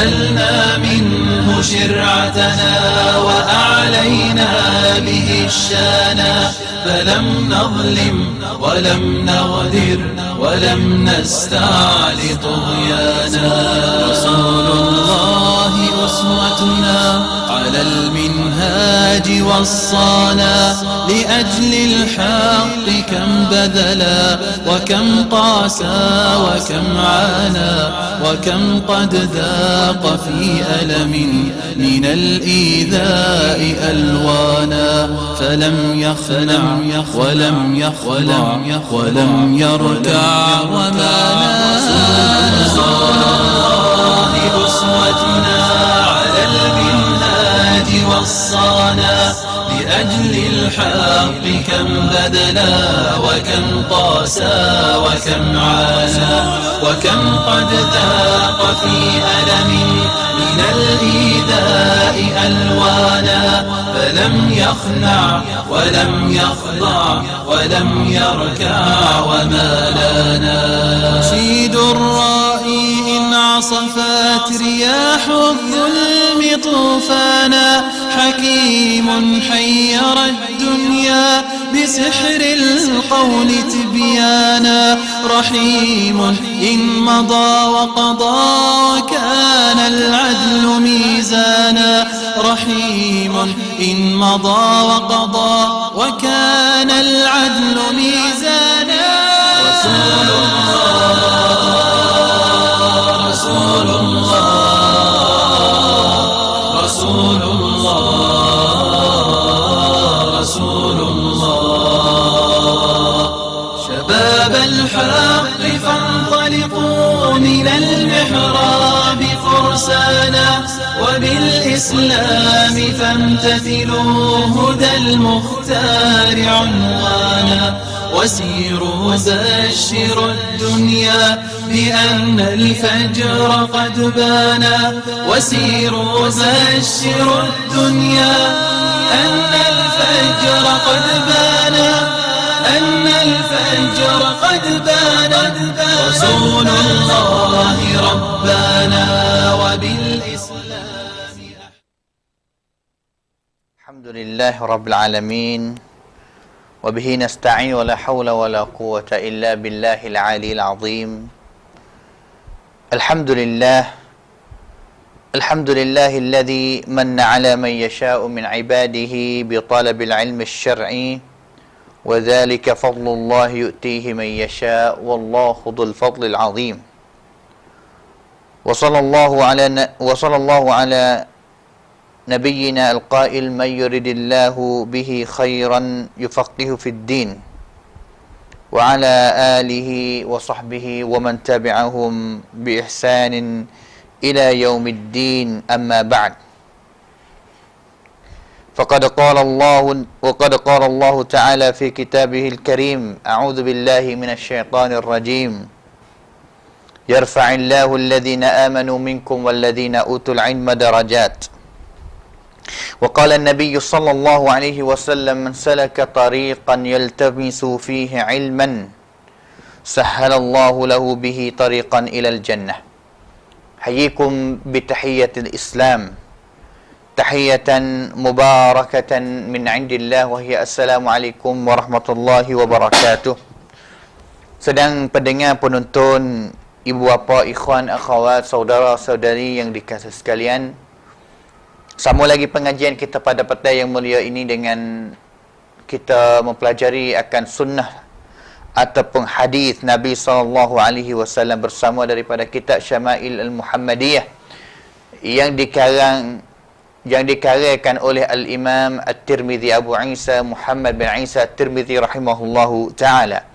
نزلنا منه شرعتنا وأعلينا به الشانا، فلم نظلم ولم نغدر ولم نستعل طغيانا. رسول الله أسوتنا على المنهاج وصانا، لأجل الحق كم بذلا وكم قاسى وكم عانى، وكم قد ذاق في ألم من الإيذاء ألوانا، فلم يخنع ولم يخضع ولم يركع وما نام. رسول الله أسوتنا على المنهاج وصانا، لأجل الحق كم بذلا وكم قاسى وكم عانى، وكم قد ذاق في ألم من الإيذاء ألوانا، فلم يخنع ولم يخضع ولم يركع وما لانا. سيد الرائي إن عصفت رياح الظلم طوفانا، حكيم حير الدنيا بسحر القول تبيانا، رحيم إن مضى وقضى وكان العدل ميزانا، رحيم إن مضى وقضى وكان العدل ميزانا. رسول الله رسول الله رسول الله رسول الله. شباب الحق فانطلقوا من المحراب فرسانا، وبالإسلام فامتثلوا هدى المختار عنوانا، وسيروا بشروا الدنيا بأن الفجر قد بانا، وسيروا بشروا الدنيا أن الفجر قد بانا، أن الفجر قد بانا. رسول الله ربنا وبالإسلام. الحمد لله رب العالمين، وبه نستعين ولا حول ولا قوة إلا بالله العلي العظيم. الحمد لله الذي من على من يشاء من عباده بطلب العلم الشرعي، وذلك فضل الله يؤتيه من يشاء والله ذو الفضل العظيم. وصلى الله على نبينا القائل: من يرد الله به خيرا يفقه في الدين، وعلى آله وصحبه ومن تبعهم بإحسان إلى يوم الدين. أما بعد، فقد قال الله تعالى في كتابه الكريم: أعوذ بالله من الشيطان الرجيم، يرفع الله الذين آمنوا منكم والذين أوتوا العلم درجات. وقال النبي صلى الله عليه وسلم: من سلك طريقا يلتمس فيه علما سهل الله له به طريقا إلى الجنة. حييكم بتحية الإسلام، تحية مباركة من عند الله، وهي السلام عليكم warahmatullahi wabarakatuh. Sedang pendengar, penonton, ibu bapa, ikhwan, akhwat, saudara-saudari yang dikasihi sekalian, sambung lagi pengajian kita pada petang yang mulia ini dengan kita mempelajari akan sunnah ataupun hadis Nabi SAW bersama daripada kitab Syama'il Al-Muhammadiyah yang dikaryakan oleh Al-Imam At-Tirmidzi, Abu Isa Muhammad bin Isa At-Tirmidzi rahimahullahu ta'ala.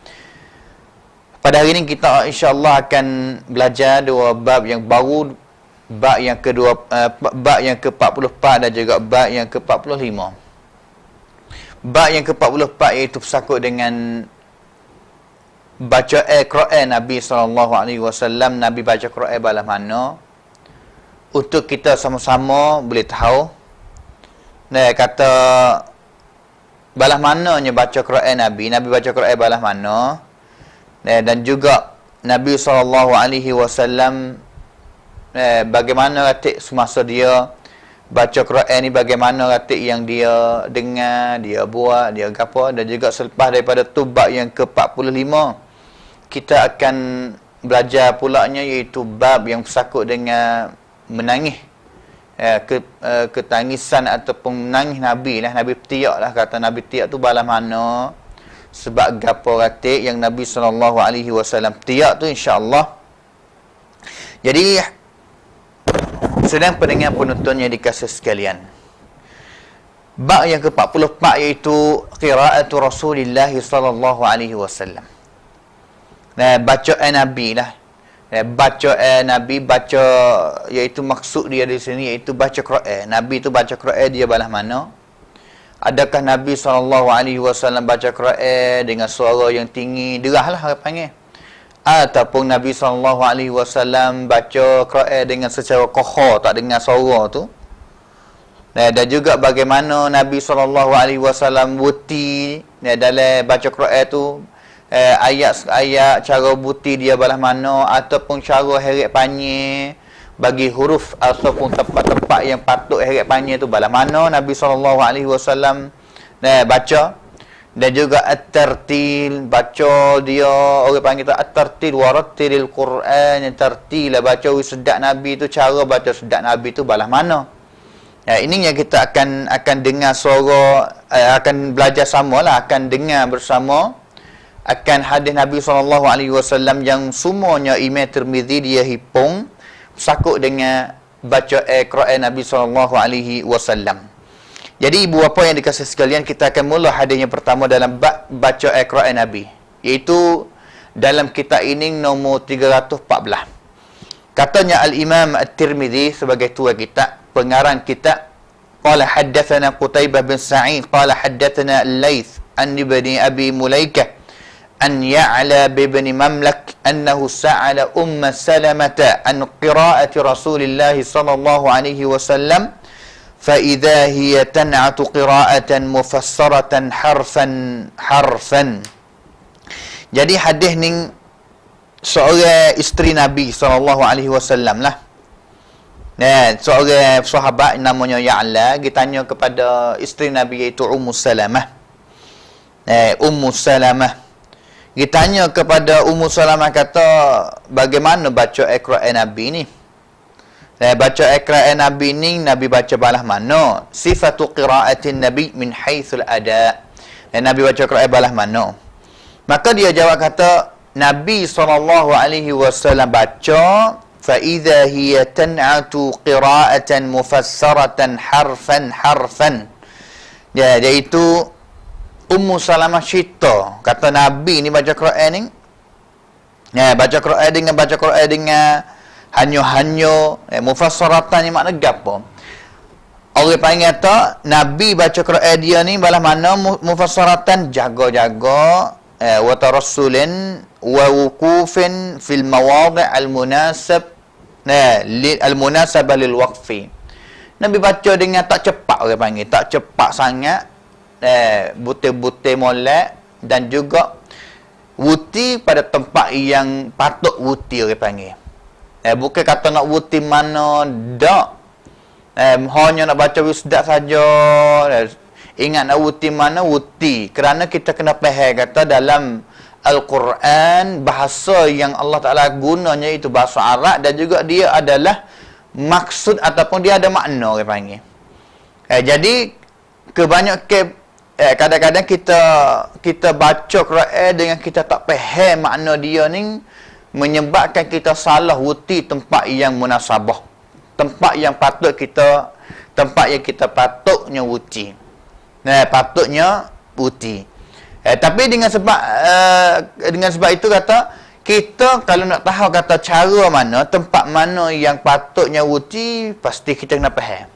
Pada hari ini kita insya-Allah akan belajar dua bab yang baru, bab yang ke-44 dan juga bab yang ke-45. Bab yang ke-44 iaitu bersangkut dengan baca Quran Nabi SAW. Nabi baca Quran balas mana, untuk kita sama-sama boleh tahu. Nah, kata balas mananya baca Quran Nabi baca Quran balas mana. Nah, dan juga Nabi SAW bagaimana ratik semasa dia baca Quran ni, bagaimana ratik yang dia dengar, dia buat, dia apa. Dan juga selepas daripada tu bab yang ke-45 kita akan belajar pulaknya, iaitu bab yang bersangkut dengan menangis, ketangisan ataupun menangis Nabi lah. Nabi tiak lah, kata Nabi tiak tu balas mana, sebab gapo ratik yang Nabi SAW tiak tu, insya-Allah. Jadi sedang pendengar penonton yang dikasihi sekalian, bab yang ke-44 iaitu qiraatu Rasulullah SAW. Bacaan Nabi lah. Bacaan Nabi, baca, iaitu maksud dia di sini iaitu baca Quran. Nabi tu baca Quran, dia balas mana? Adakah Nabi SAW baca Quran dengan suara yang tinggi, derah lah orang panggil, ataupun Nabi SAW baca Quran dengan secara kohar, tak dengar suara tu? Dan juga bagaimana Nabi SAW buti dalam baca Quran tu, ayat-ayat cara buti dia balas mana, ataupun cara heret panjang bagi huruf ataupun tempat-tempat yang patut heret panjang tu balas mana Nabi SAW baca. Dan juga at-tartil, baca dia, orang panggil tu at-tartil, warattilil Quran tartila, baca sedap Nabi tu, cara baca sedap Nabi tu balas mana. Ini yang kita akan dengar suara, akan belajar samalah, akan dengar bersama akan hadis Nabi SAW yang semuanya Imam Tirmizi dia hipung sakut dengan baca Quran Nabi SAW. Jadi ibu bapa yang dikasihi sekalian, kita akan mula hadis yang pertama dalam bab baca Quran Nabi, iaitu dalam kitab ini nombor 314. Katanya Al-Imam At-Tirmizi sebagai tua kitab, pengarang kitab, qala haddatsana Qutaibah bin Sa'id qala haddatsana Al-Laits an ibni Abi Mulaikah an Ya'la bin Mamlak annahu sa'ala Salamah an qira'ati Rasulillah sallallahu alaihi wasallam فإذا هي تنعت قراءة مفسرة حرفا. Jadi hadis ni seorang isteri Nabi SAW lah. Seorang sahabat namanya Ya'la, dia tanya kepada isteri Nabi iaitu Salamah. Salamah. Dia tanya kepada Salamah, kata bagaimana baca Quran Nabi ni? Baca Quran Nabi ni, Nabi baca balas mana? Sifatu qiraatin Nabi min haitsul ada. Nabi baca Quran balas mana? Maka dia jawab kata, Nabi SAW baca fa idza hiya tan'atu qiraatan mufassaratan harfan. Ya, iaitu Salamah cerita, kata Nabi ni baca Quran ni. Baca Quran dengan hanyo mufassaratan ni makna gapo? Orang panggil kata Nabi baca Quran dia ni balas mana mufassaratan, jaga-jaga wa tarassulin wa wuqufin fil mawadi' al-munasab al-munasabah lil waqfi. Nabi baca dengan tak cepat, orang panggil tak cepat sangat, butir-butir molek, dan juga wuti pada tempat yang patut wuti, orang panggil. Bukan kata nak wuti mana, tak. Hanya nak baca wisdat saja. Ingat nak wuti mana, wuti. Kerana kita kena faham kata dalam Al-Quran, bahasa yang Allah Ta'ala gunanya itu bahasa Arab, dan juga dia adalah maksud ataupun dia ada makna, orang panggil. Jadi kebanyakan kadang-kadang kita baca Quran dengan kita tak faham makna dia ni, menyebabkan kita salah wuti tempat yang munasabah, tempat yang kita patutnya wuti. Patutnya wuti. Tapi dengan sebab itu kata kita kalau nak tahu kata cara mana, tempat mana yang patutnya wuti, pasti kita kena faham.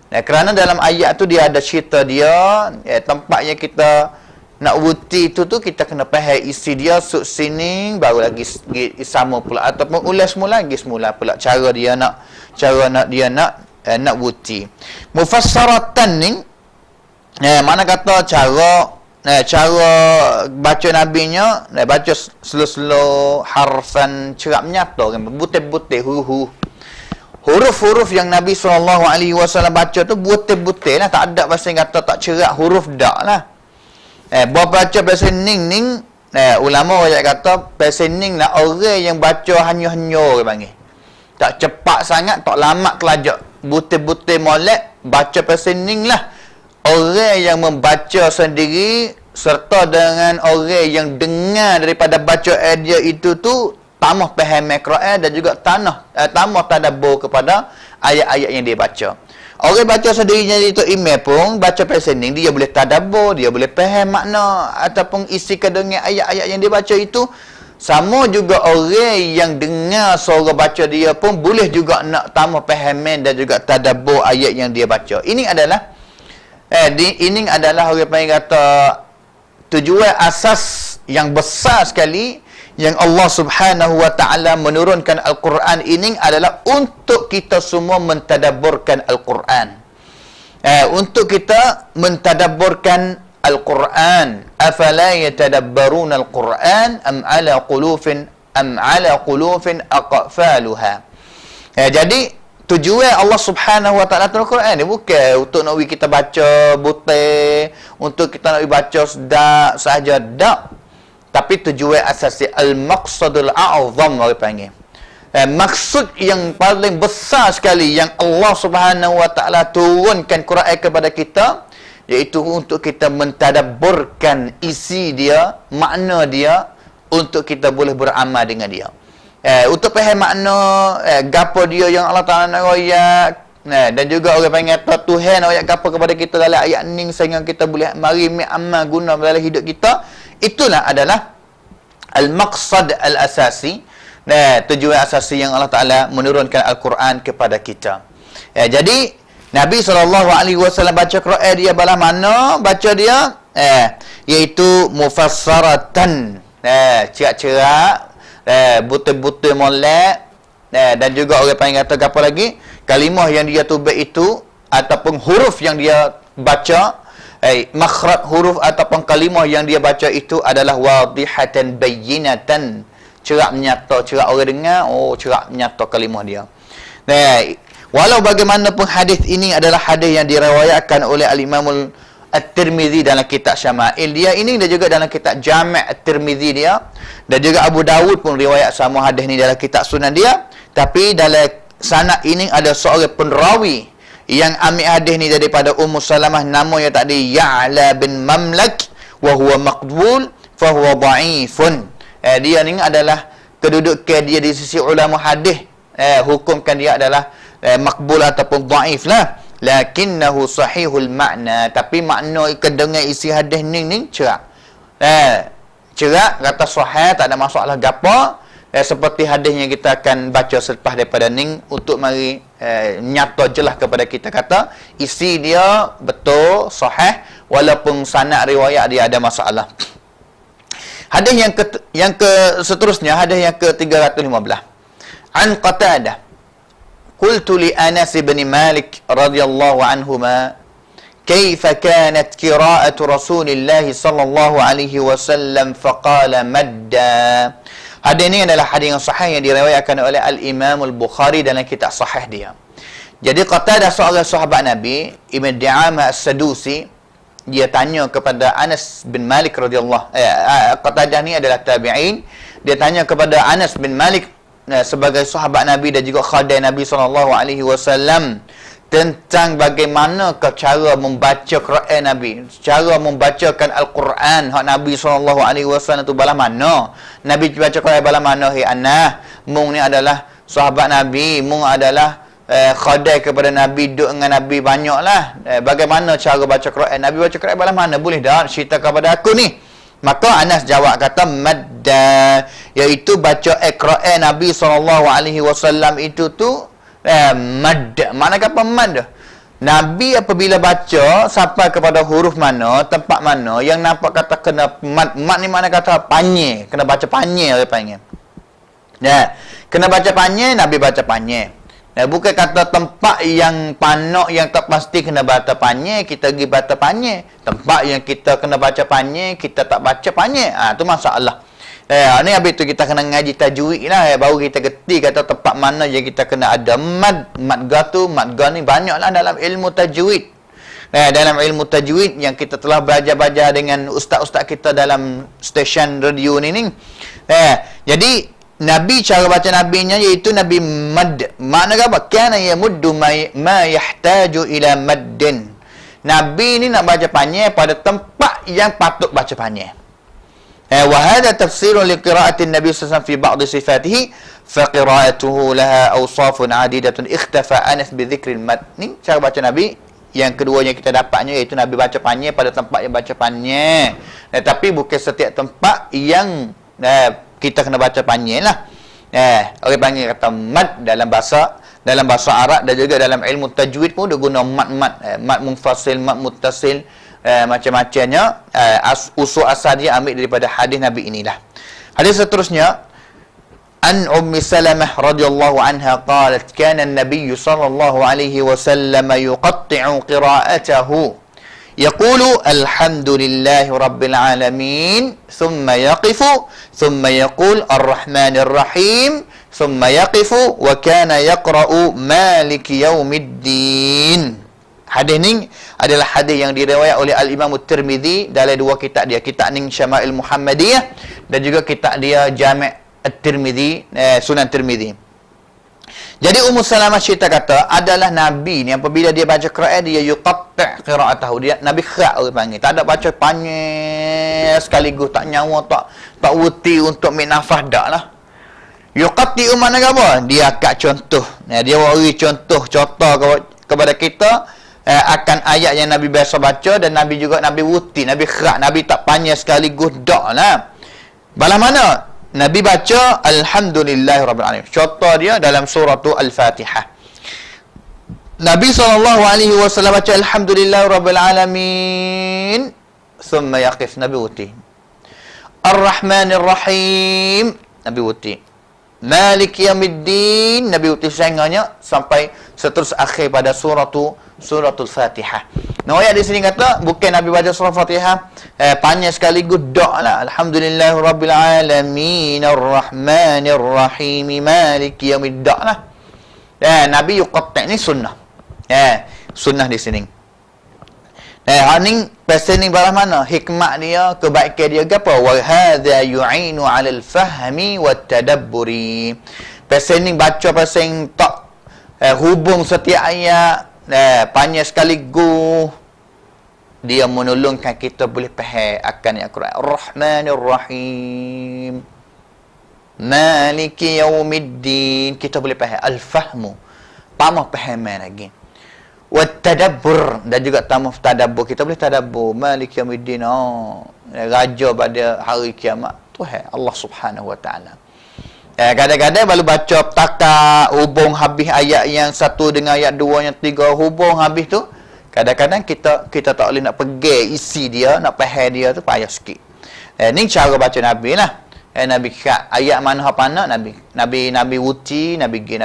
Kerana dalam ayat tu dia ada cerita dia, tempat yang kita nak wuti tu kita kena faham isi dia, sud sini baru lagi sama pula, ataupun ulas semula lagi semula pula cara dia nak wuti. Mufassaratan ni mana kata cara baca nabinya, baca slow-slow, harfan, cerap nyata, butir-butir, huruf huruf-huruf yang Nabi SAW baca tu butir-butir lah, tak ada bahasa yang kata tak cerak huruf dak lah. Baca bahasa ning, ulama orang kata bahasa ning lah orang yang baca hanya-hanya orang panggil. Tak cepat sangat, tak lama kelajak. Butir-butir molek, baca bahasa ning lah. Orang yang membaca sendiri serta dengan orang yang dengar daripada bacaan dia itu tu tambah faham Quran dan juga tambah tadabbur kepada ayat-ayat yang dia baca. Orang baca sendirinya itu imam pun baca listening, dia boleh tadabbur, dia boleh faham makna ataupun isi kandungan ayat-ayat yang dia baca itu. Sama juga orang yang dengar suara baca dia pun boleh juga nak tambah fahaman dan juga tadabbur ayat yang dia baca. Ini adalah orang panggil kata tujuan asas yang besar sekali yang Allah Subhanahu wa taala menurunkan Al-Quran ini adalah untuk kita semua mentadabburkan Al-Quran. Untuk kita mentadabburkan Al-Quran. Afala yatadabbaruna Al-Quran am ala qulufin aqfaluha. Jadi tujuan Allah Subhanahu wa taala Al-Quran ni bukan untuk nak kita baca butir, untuk kita nak baca sedak sahaja, dak. Tapi tujuan asasi al-maqsadul a'zam orang panggil. Maksud yang paling besar sekali yang Allah Subhanahu wa taala turunkan Quran kepada kita, iaitu untuk kita mentadabburkan isi dia, makna dia, untuk kita boleh beramal dengan dia. Untuk faham makna gapo dia yang Allah Taala nak royak, dan juga orang panggil Tuhan royak gapo kepada kita dalam ayat ni sehingga kita boleh mari amal guna dalam hidup kita. Itulah adalah al-maqsad al-asasi, tujuan asasi yang Allah Ta'ala menurunkan Al-Quran kepada kita. Jadi Nabi SAW baca Quran dia bala mana baca dia, iaitu mufassaratan, cerak-cerak, butir-butir molek, dan juga orang panggil kata apa lagi, kalimah yang dia tubik itu ataupun huruf yang dia baca, makhraj huruf ataupun kalimah yang dia baca itu adalah wadihatan bayyinatan, cerak menyata, cerak orang dengar, cerak menyata kalimah dia. Walau bagaimanapun hadis ini adalah hadis yang diriwayatkan oleh al-Imam At-Tirmizi dalam kitab Syama'il dia ini, dan juga dalam kitab Jami' At-Tirmizi dia, dan juga Abu Dawud pun riwayat sama hadis ni dalam kitab Sunan dia. Tapi dalam sanad ini ada seorang penrawi yang ambil hadis ni daripada Ummu Salamah, namanya tadi Ya'la bin Mamlak, wa huwa maqbul fa huwa dha'ifun. Dia ni adalah kedudukan dia di sisi ulama hadis, hukumkan dia adalah makbul ataupun dha'if lah, lakinnahu sahihul makna, tapi makna dengan isi hadis ni cerak. Cerak, kata sahih, tak ada masalah gapo. Seperti hadis yang kita akan baca selepas daripada ni, untuk mari nyata jelas kepada kita, kata isi dia betul sahih walaupun sanad riwayat dia ada masalah. Hadis yang seterusnya, hadis yang ke-315. An Qatadah, qultu li Anas bin Malik radhiyallahu anhuma, kaifa kanat qira'atu Rasulillah sallallahu alaihi wasallam, faqala madda. Hadis ini adalah hadis yang sahih yang diriwayatkan oleh Al-Imam Al-Bukhari dalam kitab sahih dia. Jadi Qatadah seorang sahabat Nabi, Ibn Di'amah As-Sadusi, dia tanya kepada Anas bin Malik radhiyallahu Qatadah ni adalah tabi'in. Dia tanya kepada Anas bin Malik sebagai sahabat Nabi dan juga khadim Nabi SAW tentang bagaimana cara membaca Quran Nabi, cara membacakan Al-Quran hak Nabi SAW tu bala mana. Nabi baca Quran bala mana? Anas, mung ni adalah sahabat Nabi, mung adalah khadim kepada Nabi, duduk dengan Nabi banyaklah. Bagaimana cara baca Quran Nabi, baca Quran bala mana? Boleh dah cerita kepada aku ni. Maka Anas jawab kata madda, iaitu baca Quran Nabi SAW itu tu mad. Manakah apa mad? Nabi apabila baca sampai kepada huruf mana, tempat mana yang nampak kata kena mad. Mad ni mana kata panye, kena baca panye orang panggil. Kena baca panye, Nabi baca panye. Bukan kata tempat yang panak yang tak pasti kena baca panye, kita pergi baca panye. Tempat yang kita kena baca panye, kita tak baca panye. Tu masalah. Ni habis tu kita kena ngaji tajwid lah, baru kita gerti kata tempat mana yang kita kena ada mad gatu, mad ga ni banyaklah dalam ilmu tajwid. Dalam ilmu tajwid yang kita telah belajar dengan ustaz-ustaz kita dalam stesen radio ni. Jadi Nabi, cara baca Nabinya iaitu Nabi mad. Makna apa? Kana yamuddu ma yahtaju ila maddin. Nabi ni nak baca panjang pada tempat yang patut baca panjang. وهذا تفسير لقراءة النبي صلى الله عليه وسلم في بعض صفاته فقراءته لها أوصاف عديدة اختفى أنس بذكر المد. Ni cara baca Nabi yang keduanya kita dapatnya iaitu Nabi baca panjang pada tempat yang baca panjang. Tapi bukan setiap tempat yang kita kena baca panjang lah. Orang panggil kata mad dalam bahasa Arab dan juga dalam ilmu tajwid pun dia guna mad munfasil, mad muttasil, macam-macamnya. Usul asal dia ambil daripada hadis Nabi inilah. Hadis seterusnya, an Ummi Salamah radhiyallahu anha qalat kana an-nabiy sallallahu alaihi wasallam yuqatti'u qira'atahu yaqulu alhamdulillahi rabbil alamin thumma yaqifu thumma yaqul ar-rahmanir rahim thumma yaqifu wa kana yaqra'u maliki yaumiddin. Hadis ni adalah hadis yang diriwayat oleh Al-Imam At-Tirmidzi dalam dua kitab dia, kitab ni Syama'il Muhammadiyah dan juga kitab dia Jami' At-Tirmidzi, Sunan Tirmidzi. Jadi Ummu Salamah cerita kata adalah Nabi ni apabila dia baca Quran dia yuqatti' qira'atahu, dia Nabi khat orang panggil, tak ada baca panjang sekaligus, tak nyawa, tak wuti untuk ambil nafas dak lah. Yuqatti mana apa? Dia akak contoh. Dia beri contoh kepada kita akan ayat yang Nabi biasa baca dan Nabi juga Nabi wuti, Nabi khat, Nabi tak panjang sekaligus dak lah. Balas mana? Nabi baca alhamdulillahirabbil alamin. Contoh dia dalam surah Al-Fatihah. Nabi SAW baca alhamdulillahirabbil alamin, thumma yaqif, Nabi wuti. Ar-Rahmanir Rahim, Nabi wuti. Maliki yaumiddin, Nabi wuti sehingga sampai seterus akhir pada suratul Fatihah. Nah, ayat di sini kata bukan Nabi baca surah Fatihah panjang sekaligus dak lah. Alhamdulillahirabbil alamin arrahmanir rahim maliki yaumiddin dak lah. Nabi yuqatti' ni sunnah. Sunnah di sini. Ni pasal ni barang mana? Hikmat dia, kebaikan dia apa? Wa hadza yu'inu 'alal fahmi wat tadabburi. Pasal ni baca pasal tak hubung setiap ayat panjang sekaligus, dia menolongkan kita boleh faham akan Al-Quran. Ar-Rahmanir Rahim Maliki Yaumiddin, kita boleh faham. Al-Fahmu, tambah fahaman lagi. Wat-Tadabbur, dan juga tambah tadabbur, kita boleh tadabbur. Maliki Yaumiddin, raja pada hari kiamat, Tuhan Allah Subhanahu Wa Taala. Kadang-kadang baru baca takak hubung habis ayat yang satu dengan ayat dua, yang tiga hubung habis tu, kadang-kadang kita tak boleh nak pergi isi dia, nak faham dia tu payah sikit. Ni cara baca Nabi lah. Nabi kat ayat mana apa nak Nabi wuti, Nabi gi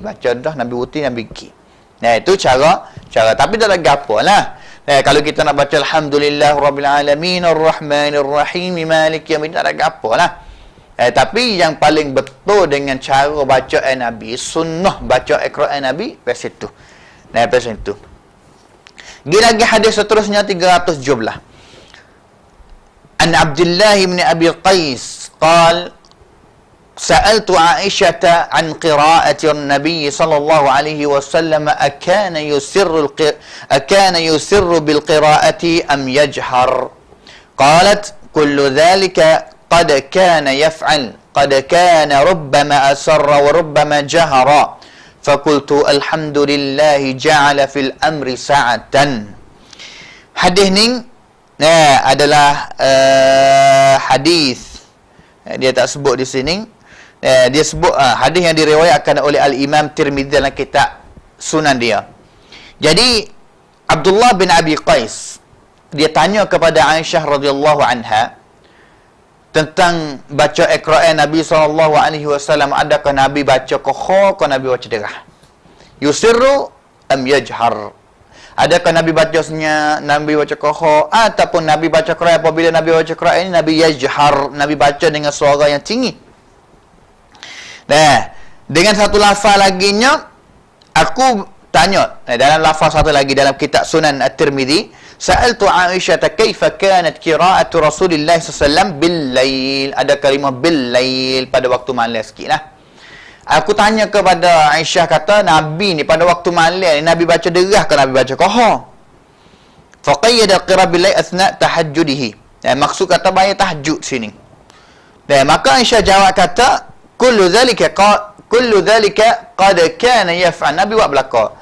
baca dah, Nabi wuti, Nabi gi. Itu cara tapi tak ada gapo lah. Kalau kita nak baca alhamdulillah rabbil alamin arrahmanir rahim maliki yaumiddin, tak ada gapo lah. Tapi yang paling betul dengan cara bacaan Nabi, sunnah baca Al-Quran Nabi, pasal itu. Pasal itu. Lagi hadis seterusnya 317. An Abdullah bin Abi Qais qal sa'altu Aisyah an qira'ati an-nabiy sallallahu alaihi wasallam akana yusirru bil qira'ati am yajhar. Qalat kullu dhalika قد كان يفعل قد كان ربما أسر وربما جهر فقلت الحمد لله جعل في الأمر ساعة. Hadis ni adalah hadis, dia tak sebut di sini, dia sebut hadis yang diriwayatkan oleh Al-Imam Tirmidzi dalam kitab Sunan dia. Jadi Abdullah bin Abi Qais dia tanya kepada Aisyah radhiyallahu anha tentang baca Al-Quran Nabi SAW, adakah Nabi baca koho, atau Nabi baca derah? Yusirru am yajhar? Adakah Nabi baca senyap, Nabi baca kohor, ataupun Nabi baca Quran? Apabila Nabi baca Quran ini, Nabi yajhar, Nabi baca dengan suara yang tinggi. Nah, dengan satu lafaz laginya, aku tanya, dalam lafaz satu lagi dalam kitab Sunan At-Tirmidzi, sa'altu Aisyah kaifa kanat qira'atu Rasulillah sallallahu alaihi wasallam bil-lail. Ada kalimah bil-lail pada waktu malam sikitlah. Aku tanya kepada Aisyah, kata Nabi ni pada waktu malam ni Nabi baca derah ke Nabi baca kohor? Faqayyada qira' bil-lail athna tahajjudihi. Maksud kata bayar tahajud sini. Dan maka Aisyah jawab kata kullu dhalika qad kana yaf'al. Nabi buat belaka.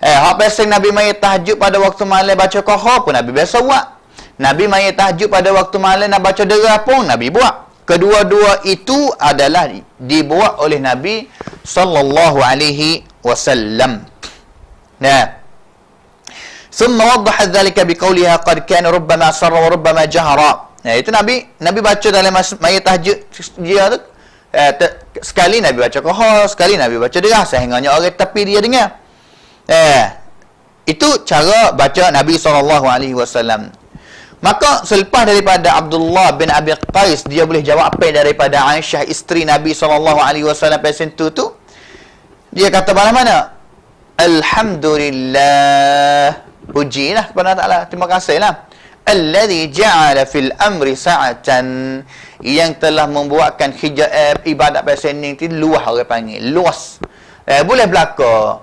Hak biasa Nabi mai tahajud pada waktu malam baca kohor pun Nabi biasa buat. Nabi mai tahajud pada waktu malam nak baca derah pun Nabi buat. Kedua-dua itu adalah dibuat oleh Nabi sallallahu alaihi wasallam. Nah, thumma waddaha dhalika biqawliha qad kana rubbama sarra wa rubbama jahara. Nah, itu Nabi baca dalam mai tahajud dia tu sekali Nabi baca kohor, sekali Nabi baca derah sehingganya orang tepi dia dengar. Itu cara baca Nabi sallallahu alaihi wasallam. Maka selepas daripada Abdullah bin Abi Qais, dia boleh jawab apa daripada Aisyah isteri Nabi SAW pasal tu, dia kata mana? Alhamdulillah, pujilah kepada Allah Ta'ala, terima kasihlah. Alladhi ja'ala fil amri sa'atan, yang telah membuatkan hijab ibadat pasal ni luas, orang panggil luas. Boleh berlaku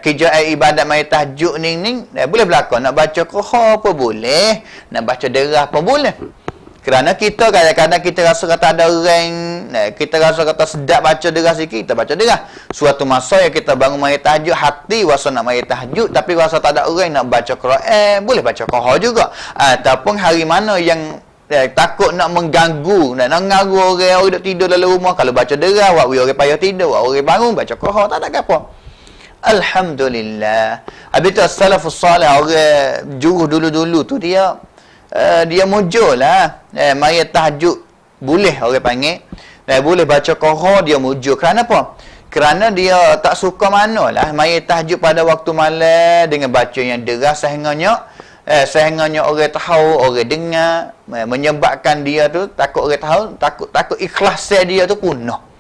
kerja ibadat mai tahajud ni boleh berlaku. Nak baca kohor pun boleh, nak baca derah pun boleh. Kerana kita kadang-kadang kita rasa kata ada orang, kita rasa kata sedap baca derah sikit, kita baca derah. Suatu masa yang kita bangun mai tahajud, hati rasa nak mai tahajud tapi rasa tak ada orang nak baca Quran, boleh baca kohor juga. Ataupun hari mana yang takut nak mengganggu, nak mengganggu orang duduk tidur dalam rumah, kalau baca derah, orang payah tidur, orang bangun baca kohor, tak ada apa. Alhamdulillah. Habis tu salafus salih, orang juruh dulu-dulu tu dia mujur lah. Mari tahajud boleh orang panggil. Boleh baca kohor, dia mujur. Kerana apa? Kerana dia tak suka manalah mari tahajud pada waktu malam dengan baca yang deras sehingganya orang tahu, orang dengar, menyebabkan dia tu takut orang tahu, takut ikhlas dia tu punah.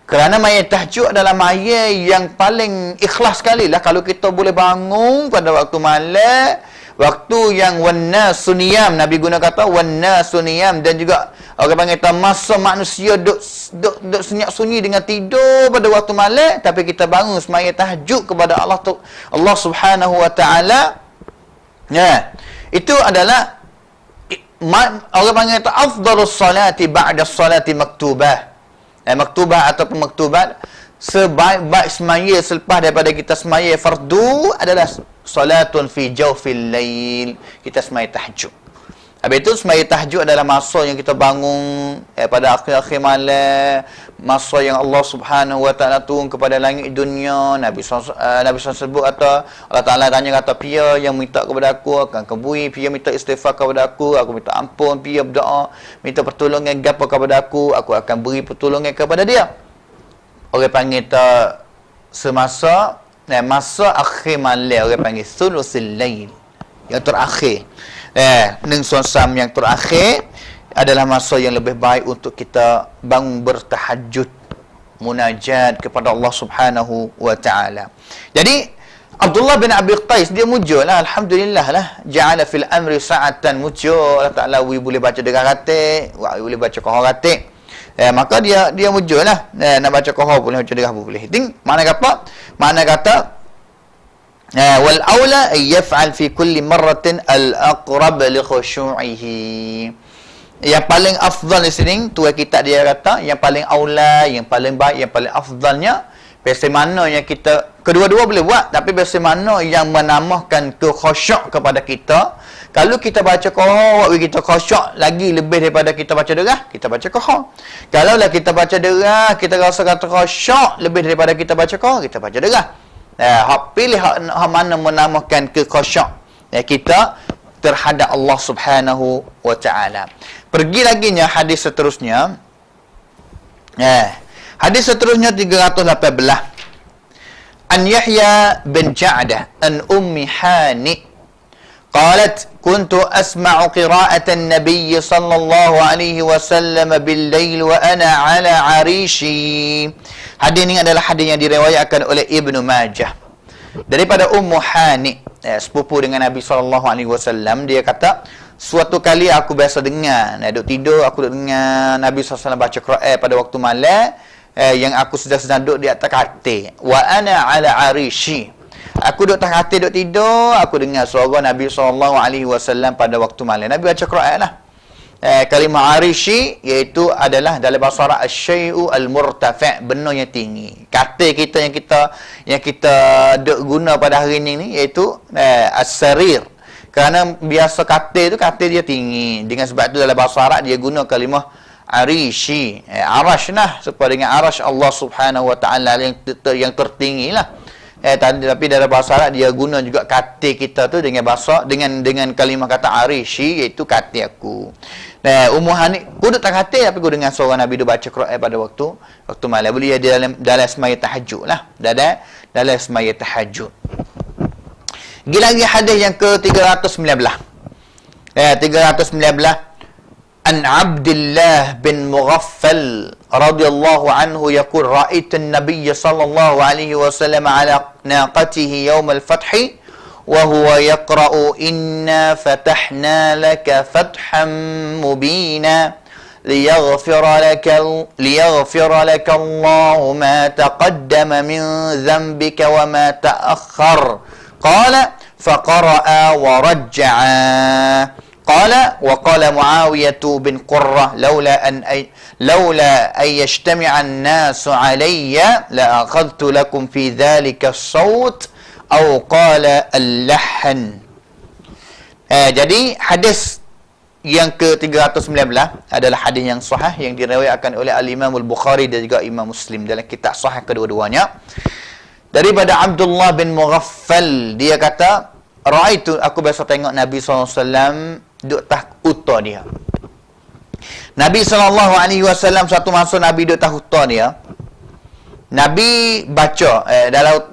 Kerana mayat tahajud adalah mayat yang paling ikhlas sekali lah. Kalau kita boleh bangun pada waktu malam, waktu yang wanna suniyam, Nabi guna kata wanna suniyam, dan juga orang panggil masa manusia duk senyap sunyi dengan tidur pada waktu malam, tapi kita bangun semaya tahajud kepada Allah Subhanahu wa taala. Itu adalah orang panggil afdhalus salati ba'da salati maktubah. Maktubah ataupun maktubat, sebaik-baik semaya selepas daripada kita semaya fardu adalah salatun fi jawfil lail, kita semaya tahajud. Habis itu semaya tahajud adalah masa yang kita bangun pada akhir-akhir malam, masa yang Allah Subhanahu wa taala turun kepada langit dunia. Nabi SAW sebut kata, Allah Taala tanya kata, pia yang minta kepada aku akan kabuli, pia minta istighfar kepada aku minta ampun, pia berdoa minta pertolongan gapo kepada aku akan beri pertolongan kepada dia. Orang panggil tak semasa masa akhir malam, orang panggil thuluthil lail, yang terakhir. Neng suasam yang terakhir adalah masa yang lebih baik untuk kita bangun bertahajud, munajat kepada Allah Subhanahu wa taala. Jadi Abdullah bin Abi Qais dia mujur lah, alhamdulillah lah, ja'ala fil amri sa'atan, mujur Allah Taala boleh baca derah ratik, boleh baca kohor ratik. Maka dia mujur lah, nak baca kohor boleh, baca derah boleh. Mana kata wal aula ay yaf'al fi kulli marratin al aqrab li khushu'ihi. Yang paling afdal di sini tu kita dia kata yang paling aula, yang paling baik, yang paling afdalnya biasa mana yang kita kedua-dua boleh buat, tapi biasa mana yang menambahkan khusyuk kepada kita. Kalau kita baca kohor, kita khusyuk lagi lebih daripada kita baca derah, kita baca kohor. Kalau lah kita baca derah, kita rasa kata khusyuk lebih daripada kita baca kohor, kita baca derah. Pilih hak mana menambahkan kekhusyuk kita terhadap Allah Subhanahu wa taala. Pergi lagi hadis seterusnya. Hadis seterusnya 318. An Yahya bin Ja'dah an Ummi Hani قالت كنت أسمع قراءة النبي صلى الله عليه وسلم بالليل وأنا على عريشي. Hadis ini adalah hadis yang diriwayatkan oleh Ibnu Majah daripada Ummu Hani, sepupu dengan Nabi SAW. Dia kata, suatu kali aku biasa dengar, duduk tidur aku duduk dengar Nabi SAW baca Quran pada waktu malam, yang aku sedang duduk di atas katil. Wa ana ala arishi. Aku duduk atas katil, duduk tidur, aku dengar suara Nabi SAW pada waktu malam. Nabi baca Quran lah. Kalimah arishi iaitu adalah dalam bahasa Arab asy-syai'u al-murtafi', benda yang tinggi. Katil kita yang kita duk guna pada hari ini iaitu as-sarir. Kerana biasa katil dia tinggi. Dengan sebab itu dalam bahasa Arab dia guna kalimah arishi. Arash lah, supaya dengan arash Allah Subhanahu wa taala yang tertinggi lah. Tapi dalam bahasa Arab dia guna juga katil kita tu dengan kalimah kata arishi, iaitu katil aku. Ummu Hani, aku duduk tak katil tapi aku dengar suara Nabi dia baca Quran pada waktu malam. Boleh dia dalam semaya tahajud lah. Dalam semaya tahajud. Lagi hadis yang ke-319. 319. An Abdullah bin Mughaffal radhiyallahu anhu yaqul ra'aitu an-nabiy sallallahu alaihi wasallam ala naqatihi yawm al-fath wa huwa yaqra'u inna fatahna laka fathan mubina liyaghfira laka Allahu ma taqaddama min dhanbika wa ma ta'akhkhar. Qala faqara'a wa rajja'a. قال وقال معاوية بن قرة لولا أن يجتمع الناس علي لأخذت لكم في ذلك الصوت أو قال اللحن. Jadi hadis yang ke-319 adalah hadis yang sahih yang diriwayatkan oleh Al-Imam Al-Bukhari dan juga Imam Muslim dalam kitab sahih kedua-duanya. Daripada Abdullah bin Mughaffal, dia kata, Ra'aitu, aku biasa tengok Nabi SAW duduk atas unta dia. Nabi SAW satu masa Nabi duduk atas unta dia. Nabi baca dalam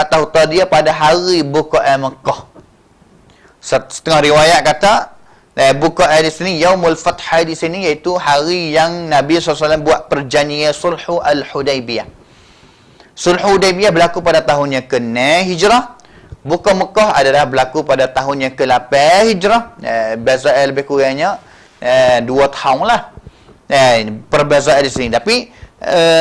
atas unta dia pada hari bukaan Mekah. Setengah riwayat kata bukaan di sini Yaumul Fath di sini, iaitu hari yang Nabi SAW buat perjanjian Sulhu Al-Hudaibiyah. Sulhu Hudaibiyah berlaku pada tahun yang ke-6 Hijrah. Buka Mekah adalah berlaku pada tahun yang ke-8 Hijrah. Perbezaan lebih kurangnya 2 tahun lah. Perbezaan di sini. Tapi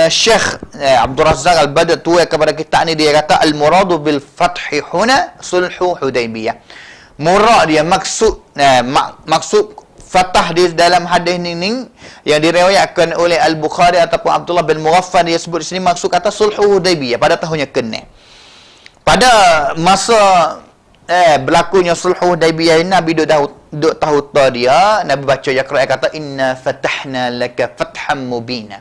Syekh Abdul Razak Al-Badr tuai kepada kita ni, dia kata al-muradu bil fathi huna sulhu Hudaibiyah. Murad dia maksud fatah di dalam hadis ni yang diriwayatkan oleh Al-Bukhari ataupun Abdullah bin Mughaffal, dia sebut di sini maksud kata sulhu Hudaibiyah pada tahun yang ke-6. Pada masa berlakunya sulhu Hudaibiyah ini, Nabi duduk tahu dia, Nabi baca ayat Quran kata inna fatahna laka fathan mubina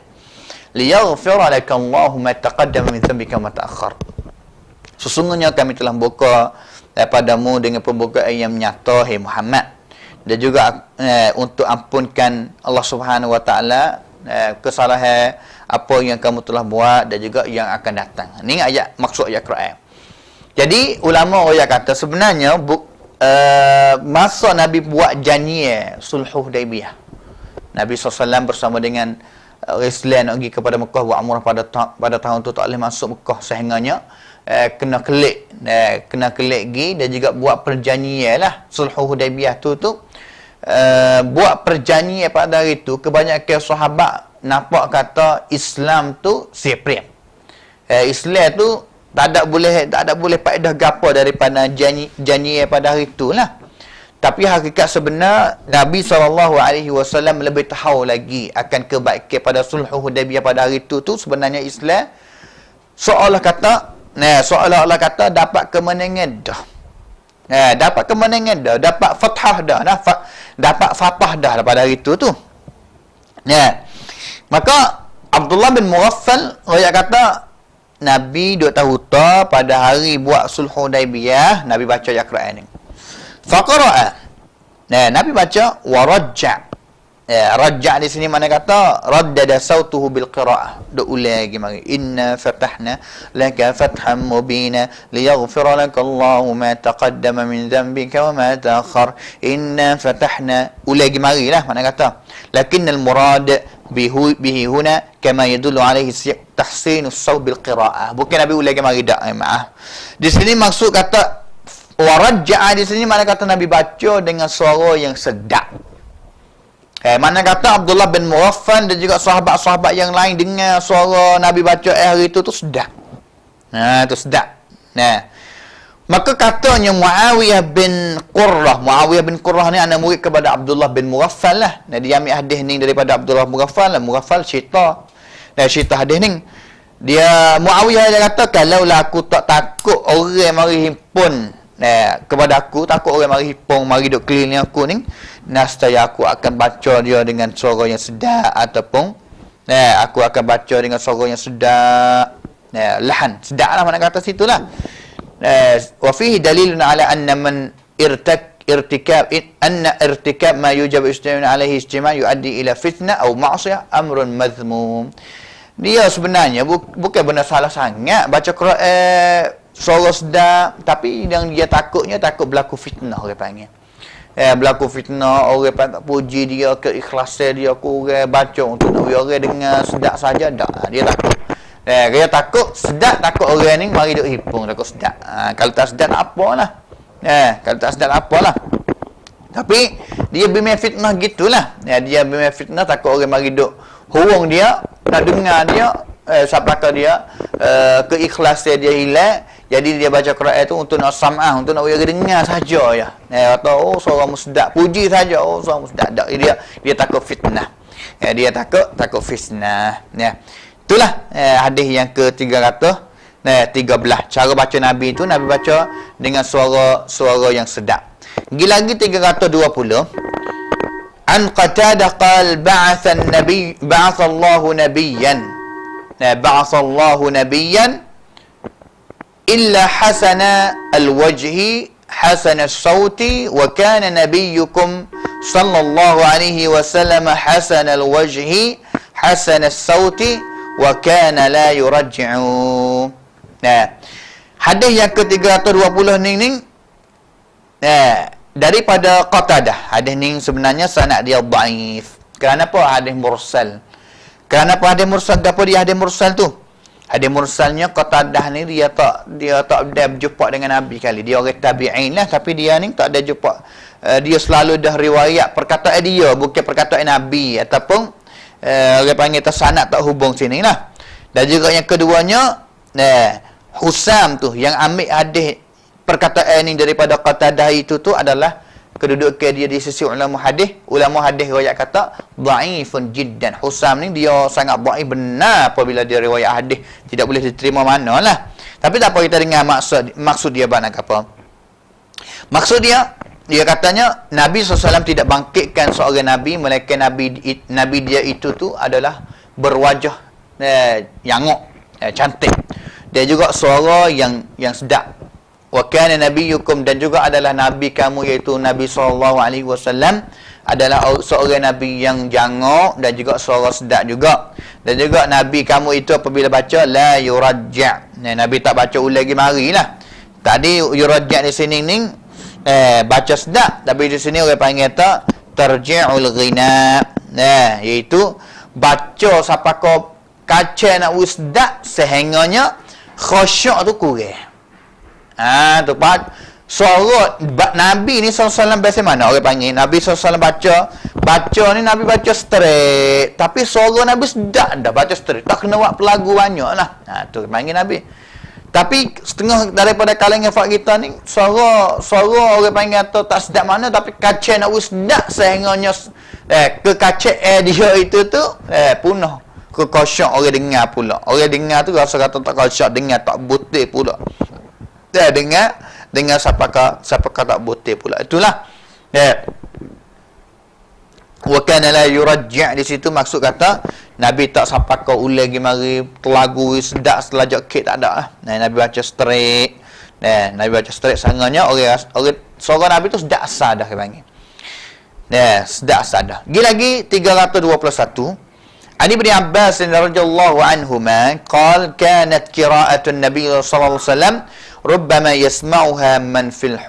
liyaghfira laka Allahu ma taqaddama min dhanbika wa ma ta'akhkhar. Sesungguhnya kami telah buka padamu dengan pembukaan yang nyata, hai Muhammad, dan juga untuk ampunkan Allah Subhanahu wa taala kesalahan apa yang kamu telah buat dan juga yang akan datang. Ini ayat, maksud ayat Quran. Jadi ulama orang kata sebenarnya masa Nabi buat janji sulhu Hudaibiyah, Nabi SAW bersama dengan Islam nak pergi kepada Mekah buat umrah pada tahun tu tak boleh masuk Mekah, sehingganya kena kelik pergi dan juga buat perjanjian lah sulhu Hudaibiyah tu buat perjanjian pada hari tu. Kebanyakan sahabat nampak kata Islam tu separate. Islam tu tak ada boleh faedah gapo daripada janji pada hari itulah. Tapi hakikat sebenar Nabi SAW lebih tahu lagi akan kebaikan pada sulhu Hudaibiyah pada hari itu sebenarnya Islam seolah kata dapat kemenangan dah. Dapat kemenangan dah, dapat fathah dah, dapat fatah dah pada hari itu tu. Maka Abdullah bin Mughaffal dia kata Nabi duk tahu pada hari buat sulhu Hudaibiyah, Nabi baca ayat Quran ni. Faqara'a. Nabi baca wa rajja'. Raja' di sini mana kata raddada sautuhu bil qira'ah. Duk ulang lagi mari. Inna fatahna laka fathan mubina liyaghfira laka Allahu ma taqaddama min dhanbika wa ma ta'akhkhar. Inna fatahna ulang lagi marilah mana kata. Lakinnal murad bihi huna kama yadullu alaihi tahsin as-saw bil qira'ah. Bukan Nabi ulang lagi mari dak. Maaf. Di sini maksud kata warajja'a di sini mana kata Nabi baca dengan suara yang sedap. Mana kata Abdullah bin Mughaffal dan juga sahabat-sahabat yang lain dengar suara Nabi baca hari itu tu sedap. Tu sedap. Maka katanya Muawiyah bin Qurrah ni anak murid kepada Abdullah bin Mughaffal lah. Dia ambil hadis ni daripada Abdullah bin Mughaffal. Mughaffal cerita. Cerita hadis ni. Dia Muawiyah dia kata kalaulah aku tak takut orang mari himpun kepada aku, takut orang mari hipung, mari duk keliling aku ni, nescaya aku akan baca dia dengan suara yang sedap ataupun aku akan baca dengan suara yang sedap, lahan sedaplah mana kata situlah. Wa fihi dalilun ala anna man irtikab ma yujab istima'un alaihi istima' yuaddi ila fitnah atau ma'siyah amrun madhmum. Dia sebenarnya bukan benda salah sangat baca Quran suara sedap, tapi yang dia takutnya takut berlaku fitnah orang panggil. Berlaku fitnah, orang tak puji dia, keikhlasan dia, orang baca untuk nak orang dengar sedap saja dak. Dia takut. Dia takut sedap, takut orang ni mari duk hipung, takut sedap. Kalau tak sedap tak apalah. Kalau tak sedap tak apalah. Tapi dia bermain fitnah gitulah. Dia bermain fitnah takut orang mari duk hurung dia, nak dengar dia, sapakah dia keikhlasan dia hilang. Jadi dia baca Quran itu untuk nak sam'ah, untuk nak orang dengar saja ya. Atau suara sedap, puji saja, suara sedap. Dia takut fitnah. Dia takut fitnah. Itulah hadis yang ke-313. Cara baca Nabi itu Nabi baca dengan suara yang sedap. Lagi 320. An Qatadah qal ba'atha Allahu nabiyyan. Ba'atha Allahu nabiyyan illa hasana al-wajhi hasana as-sauti wa kana nabiyyukum sallallahu alaihi wasallam hasana al-wajhi hasana as-sauti wa kana la yurajji'u. Hadis yang ke-320 ni daripada Qatadah. Hadis ni sebenarnya sanad dia dhaif. Kenapa hadis mursal? Kenapa hadis mursal? Apa dia hadis mursal tu? Hadis mursalnya Qatadah ni dia tak ada berjumpa dengan Nabi kali. Dia orang tabi'in lah, tapi dia ni tak ada jumpa. Dia selalu dah riwayat perkataan dia, bukan perkataan Nabi ataupun orang panggil tersanad tak hubung sini lah. Dan juga yang keduanya Husam tu yang ambil hadis perkataan ni daripada Qatadah itu tu adalah kedudukan dia di sisi ulama hadis. Ulama hadis riwayat kata dhaifun jiddan. Husam ni dia sangat dhaif benar apabila dia riwayat hadis, tidak boleh diterima manalah. Tapi tak apa, kita dengar maksud dia banyak apa. Maksud dia katanya Nabi SAW tidak bangkitkan seorang nabi melainkan nabi dia itu tu adalah berwajah yangok, cantik. Dia juga suara yang sedap. Wa kana nabiyyukum, dan juga adalah nabi kamu iaitu Nabi SAW adalah seorang nabi yang jangok dan juga suara sedap juga. Dan juga nabi kamu itu apabila baca la yurajja'. Nabi tak baca ulang lagi marilah. Tadi yurajja' di sini ni baca sedap, tapi di sini orang panggil tak tarji'ul ghina. Iaitu baca siapa kau kaca nak sedap sehingganya khusyuk tu kurang. Tu part suara Nabi ni SAW biasa mana orang panggil Nabi SAW baca ni Nabi baca straight, tapi suara Nabi sedap dah baca straight, tak kena buat pelagu banyak lah. Tu panggil Nabi. Tapi setengah daripada kalangan fak kita ni suara orang panggil atau tak sedap mana, tapi kaca nak sedap sehingganya ke kaca dia itu tu punah ke khusyuk orang dengar pula. Orang dengar tu rasa kata tak khusyuk, dengar tak betul pula. Dengar siapa tak betul pula. Itulah. Wa kana la yurajji' di situ maksud kata Nabi tak sampai kau ulang lagi mari telagu sedap selajak kek tak ada lah. Nabi baca straight. Nabi baca straight sangatnya orang suara Nabi tu sedap asal dah panggil. Sedak sadah. Lagi 321. Ali bin Abbas radhiyallahu anhuma qala kanat qira'atun Nabi sallallahu alaihi wasallam rubbama yasma'uha man fil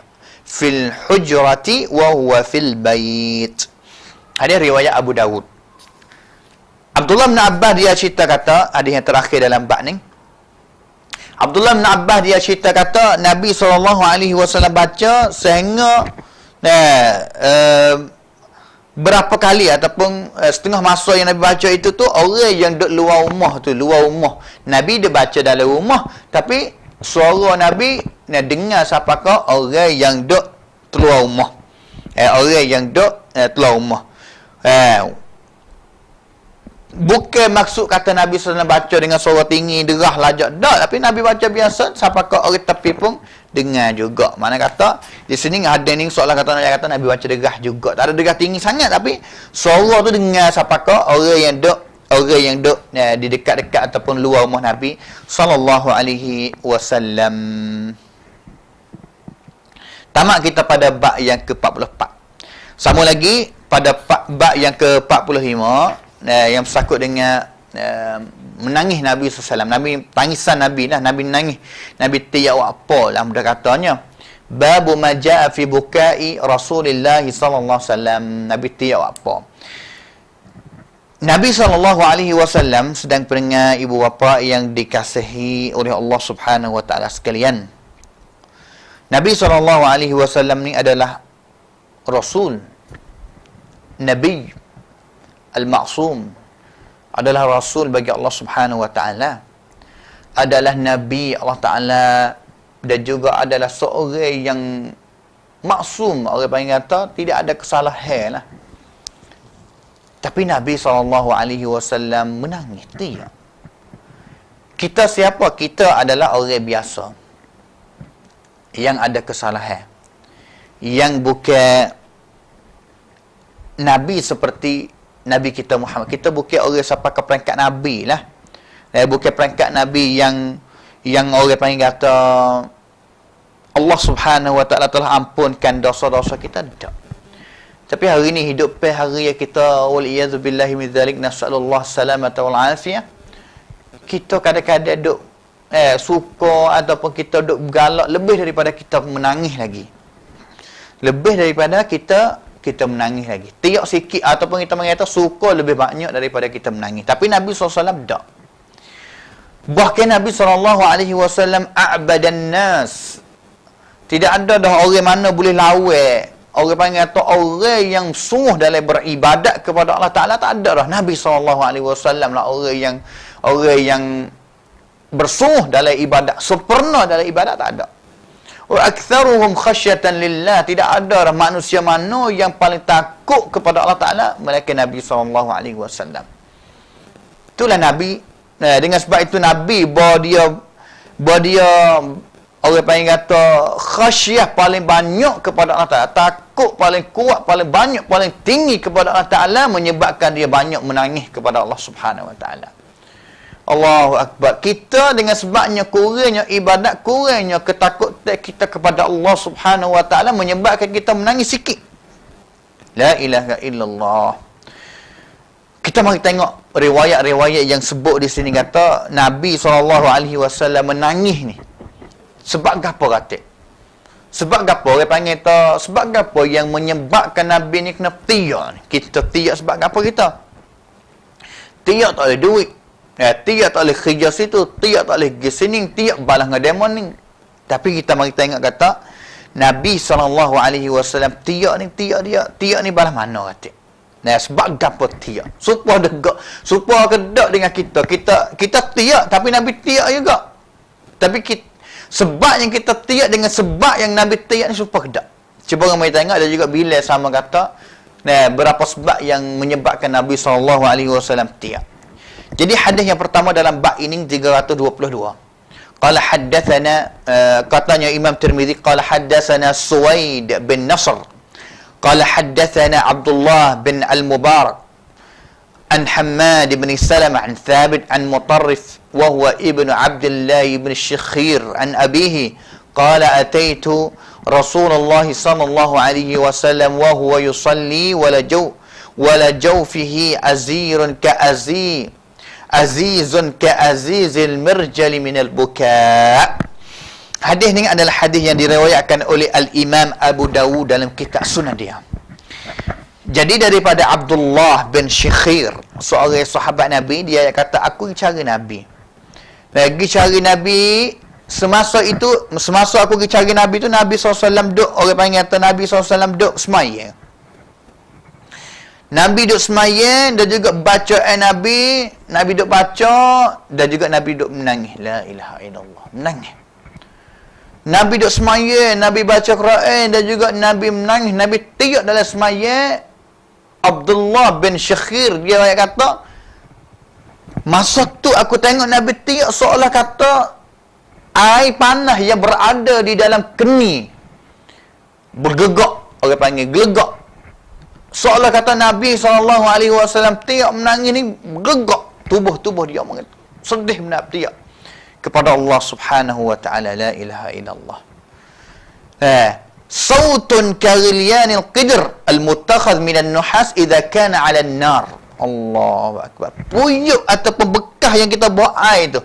hujrati wa huwa fil bait. Hadis riwayat Abu Dawud. Abdullah bin Abbas dia cerita kata, hadis yang terakhir dalam bab ni. Abdullah bin Abbas dia cerita kata Nabi SAW baca sehingga berapa kali ataupun setengah masa yang Nabi baca itu tu orang yang duduk luar rumah. Nabi dia baca dalam rumah tapi suara Nabi nak dengar siapakah orang yang duduk keluar rumah. Orang yang duduk keluar rumah. Bukan maksud kata Nabi SAW baca dengan suara tinggi, derah, lajak. Tak, tapi Nabi baca biasa, siapakah orang tepi pun dengar juga. Mana kata, di sini ada ni soalan kata Nabi baca derah juga. Tak ada derah tinggi sangat, tapi suara tu dengar siapakah orang yang duduk di dekat-dekat ataupun luar rumah Nabi sallallahu alaihi wasallam. Tamat kita pada bab yang ke-44. Sama lagi pada bab yang ke-45 yang bersangkut dengan menangis Nabi SAW. Nabi tangisan Nabi lah. Nabi menangis. Nabi tiap apa lah mudah katanya. Babu ma jaa fi bukai Rasulullah sallallahu alaihi wasallam. Nabi tiap apa. Nabi SAW sedang peringat ibu bapa yang dikasihi oleh Allah Subhanahu wa taala sekalian. Nabi SAW ni adalah Rasul, Nabi Al-Ma'sum, adalah Rasul bagi Allah Subhanahu wa ta'ala, adalah Nabi Allah Ta'ala, dan juga adalah seorang yang maksum. Orang panggil kata tidak ada kesalahan lah. Tapi Nabi SAW menangis dia. Kita siapa? Kita adalah orang biasa yang ada kesalahan, yang bukan Nabi seperti Nabi kita Muhammad. Kita bukan orang sampai ke peringkat Nabi lah. Bukan peringkat Nabi yang orang panggil kata Allah Subhanahu wa ta'ala telah ampunkan dosa-dosa kita. Tak. Tapi hari ni hidup hari yang kita waliyadzubillahi min dzalik, nas'alullah salamata wal afiyah. Kita kadang-kadang duk suka ataupun kita duk bergalak lebih daripada kita menangis lagi. Lebih daripada kita menangis lagi. Tiap sikit ataupun kita mengatakan suka lebih banyak daripada kita menangis. Tapi Nabi SAW tak. Bahkan Nabi SAW a'badan nas. Tidak ada dah orang mana boleh lawan. Orang panggil kata orang yang sungguh dalam beribadat kepada Allah Ta'ala, tak ada dah. Nabi SAW lah orang yang bersungguh dalam ibadat. Sempurna dalam ibadat, tak ada. Wa aktsaruhum khasyatan lillah. Tidak ada manusia mana yang paling takut kepada Allah Ta'ala melainkan Nabi SAW. Itulah Nabi. Dengan sebab itu Nabi bahawa dia orang panggil kata khasyah paling banyak kepada Allah Ta'ala. Takut paling kuat, paling banyak, paling tinggi kepada Allah Ta'ala, menyebabkan dia banyak menangis kepada Allah Subhanahu wa Ta'ala. Allahu Akbar. Kita dengan sebabnya kurangnya ibadat, kurangnya ketakutan kita kepada Allah Subhanahu wa ta'ala, menyebabkan kita menangis sikit. La ilaha illallah. Kita mari tengok riwayat-riwayat yang sebut di sini kata Nabi SAW menangis ni. Sebab apa kata? Sebab apa? Orang panggil kata sebab apa yang menyebabkan Nabi ni kena tiak ni? Kita tiak sebab apa kita? Tiak tak ada duit. Tiap tak boleh kerja situ, tiap tak boleh pergi sini, tiap balas dengan demon ni. Tapi kita mari tengok kata Nabi SAW tiap ni balas mana kata. Sebab apa tiap? Supaya degak, supaya kedak dengan kita. Kita tiap tapi Nabi tiap juga. Tapi sebab yang kita tiap dengan sebab yang Nabi tiap ni supaya kedak. Cuba mari tengok ada juga bila sama kata berapa sebab yang menyebabkan Nabi SAW tiap. Jadi hadis yang pertama dalam bab ini 322. Qala haddatsana, katanya Imam Tirmizi, qala haddatsana Suwaid bin Nasr. Qala haddatsana Abdullah bin Al-Mubarak an Hammad bin Salamah an Thabit an Mutarrif wa huwa ibnu Abdullah ibn Shikhir an abihi qala ataitu Rasulullah sallallahu alaihi wasallam wa huwa yusalli wala jawfihi azizun ka azizil mirjali minal buka. Hadis ni adalah hadis yang diriwayatkan oleh Al-Imam Abu Dawud dalam kitab Sunan dia. Jadi daripada Abdullah bin Syikhir, seorang sahabat Nabi, dia kata, aku cari Nabi. Lagi cari Nabi, semasa aku pergi cari Nabi tu, Nabi SAW duduk, orang panggil kata Nabi SAW duduk semaya. Nabi duduk semaya, dan juga baca Nabi duduk baca, dan juga Nabi duduk menangis. La ilaha illallah, menangis. Nabi duduk semaya, Nabi baca Quran, dan juga Nabi menangis. Nabi tiap dalam semaya. Abdullah bin Syikhir, dia kata, masa tu aku tengok Nabi tiap seolah kata air panas yang berada di dalam keni bergegak, orang panggil gelegak. Seolah kata Nabi SAW tiap menangis ni bergegak tubuh dia, sedih menap tiap kepada Allah Subhanahu wa ta'ala. La ilaha illallah. Sautun kaghilyanil qidr al-muttakhadh minan nuhas idza kana 'ala an-nar. Allahu akbar. Puyuk ataupun bekas yang kita buat air tu,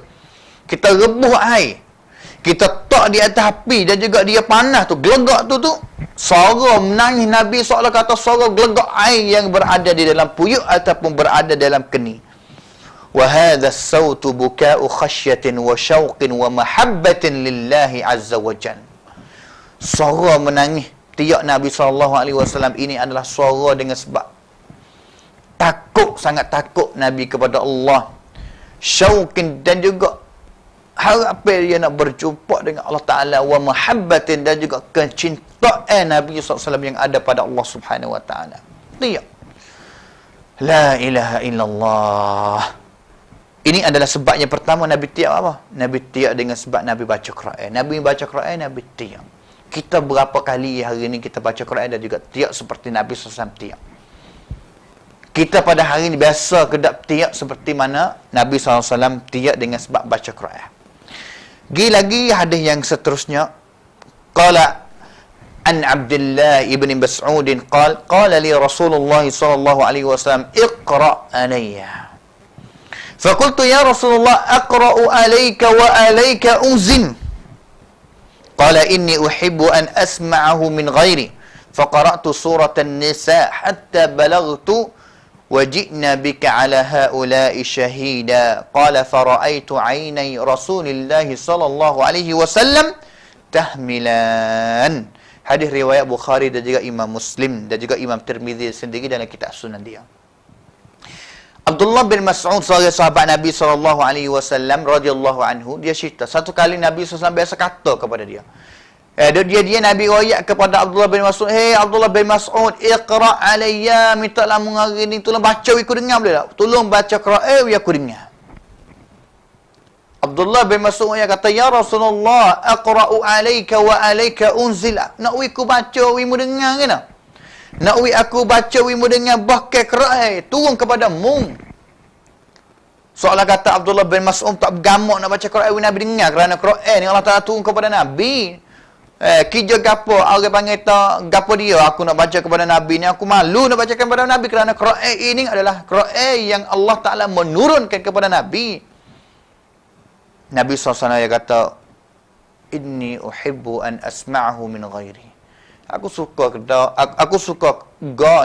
kita rebuh air, kita tak di atas api, dan juga dia panas tu, gelegak tu suara menangis Nabi seolah kata suara gelegak air yang berada di dalam puyuk ataupun berada dalam keni. Wa hadha as-sautu buka'u khasyatin wa syauqin wa mahabbatin lillahi azza wa jalla. Suara menangis tiap Nabi SAW ini adalah suara dengan sebab takut, sangat takut Nabi kepada Allah, syauqin, dan juga harapan dia nak berjumpa dengan Allah Ta'ala, wa mahabbatin, dan juga kecintaan Nabi SAW yang ada pada Allah Subhanahu wa Ta'ala. Tiap la ilaha illallah. Ini adalah sebab yang pertama Nabi tiap apa? Nabi tiap dengan sebab Nabi baca Quran. Nabi baca Quran, Nabi tiap. Kita berapa kali hari ini kita baca Quran dan juga tiap seperti Nabi SAW tiap. Kita pada hari ini biasa kedap tiap seperti mana Nabi SAW tiap dengan sebab baca Quran. Lagi hadis yang seterusnya. Qala an Abdullah ibn Mas'ud qala li Rasulullah sallallahu alaihi wasallam iqra alayya. Faqultu ya Rasulullah aqra'u alayka wa alayka unzin. Qala inni uhibbu an asma'ahu min ghairi. Faqara'tu suratan nisa hatta balaghtu وجئنا بك على هؤلاء شهيدا قال فرأيت عيني رسول الله صلى الله عليه وسلم تهملان. Hadis riwayat Bukhari dan juga Imam Muslim dan juga Imam Tirmizi sendiri dalam kitab Sunan dia. Abdullah bin Mas'ud seorang sahabat Nabi SAW radhiyallahu anhu, dia cerita satu kali Nabi SAW biasa kata kepada dia. Dia Nabi royak kepada Abdullah bin Mas'ud, "Hey Abdullah bin Mas'ud, iqra alayya, mintalah hari ni tolong baca aku dengar boleh tak? Tolong baca Quran aku dengar." Abdullah bin Mas'ud yang kata, "Ya Rasulullah, aqra'u alayka wa alayka unzila." Nak aku baca wimu dengar ke nak? Nak aku baca wimu dengar bahkan Quran turun kepadamu. Soalan kata Abdullah bin Mas'ud tak bergamak nak baca Quran Nabi dengar, kerana Quran ni Allah Ta'ala turun kepada Nabi. Kerja gapo, orang panggil tak gapo dia, aku nak baca kepada Nabi ni, aku malu nak baca kepada Nabi kerana Quran ini adalah Quran yang Allah Ta'ala menurunkan kepada Nabi. Nabi SAW kata, "Inni uhibbu an asma'ahu min ghairi." Aku suka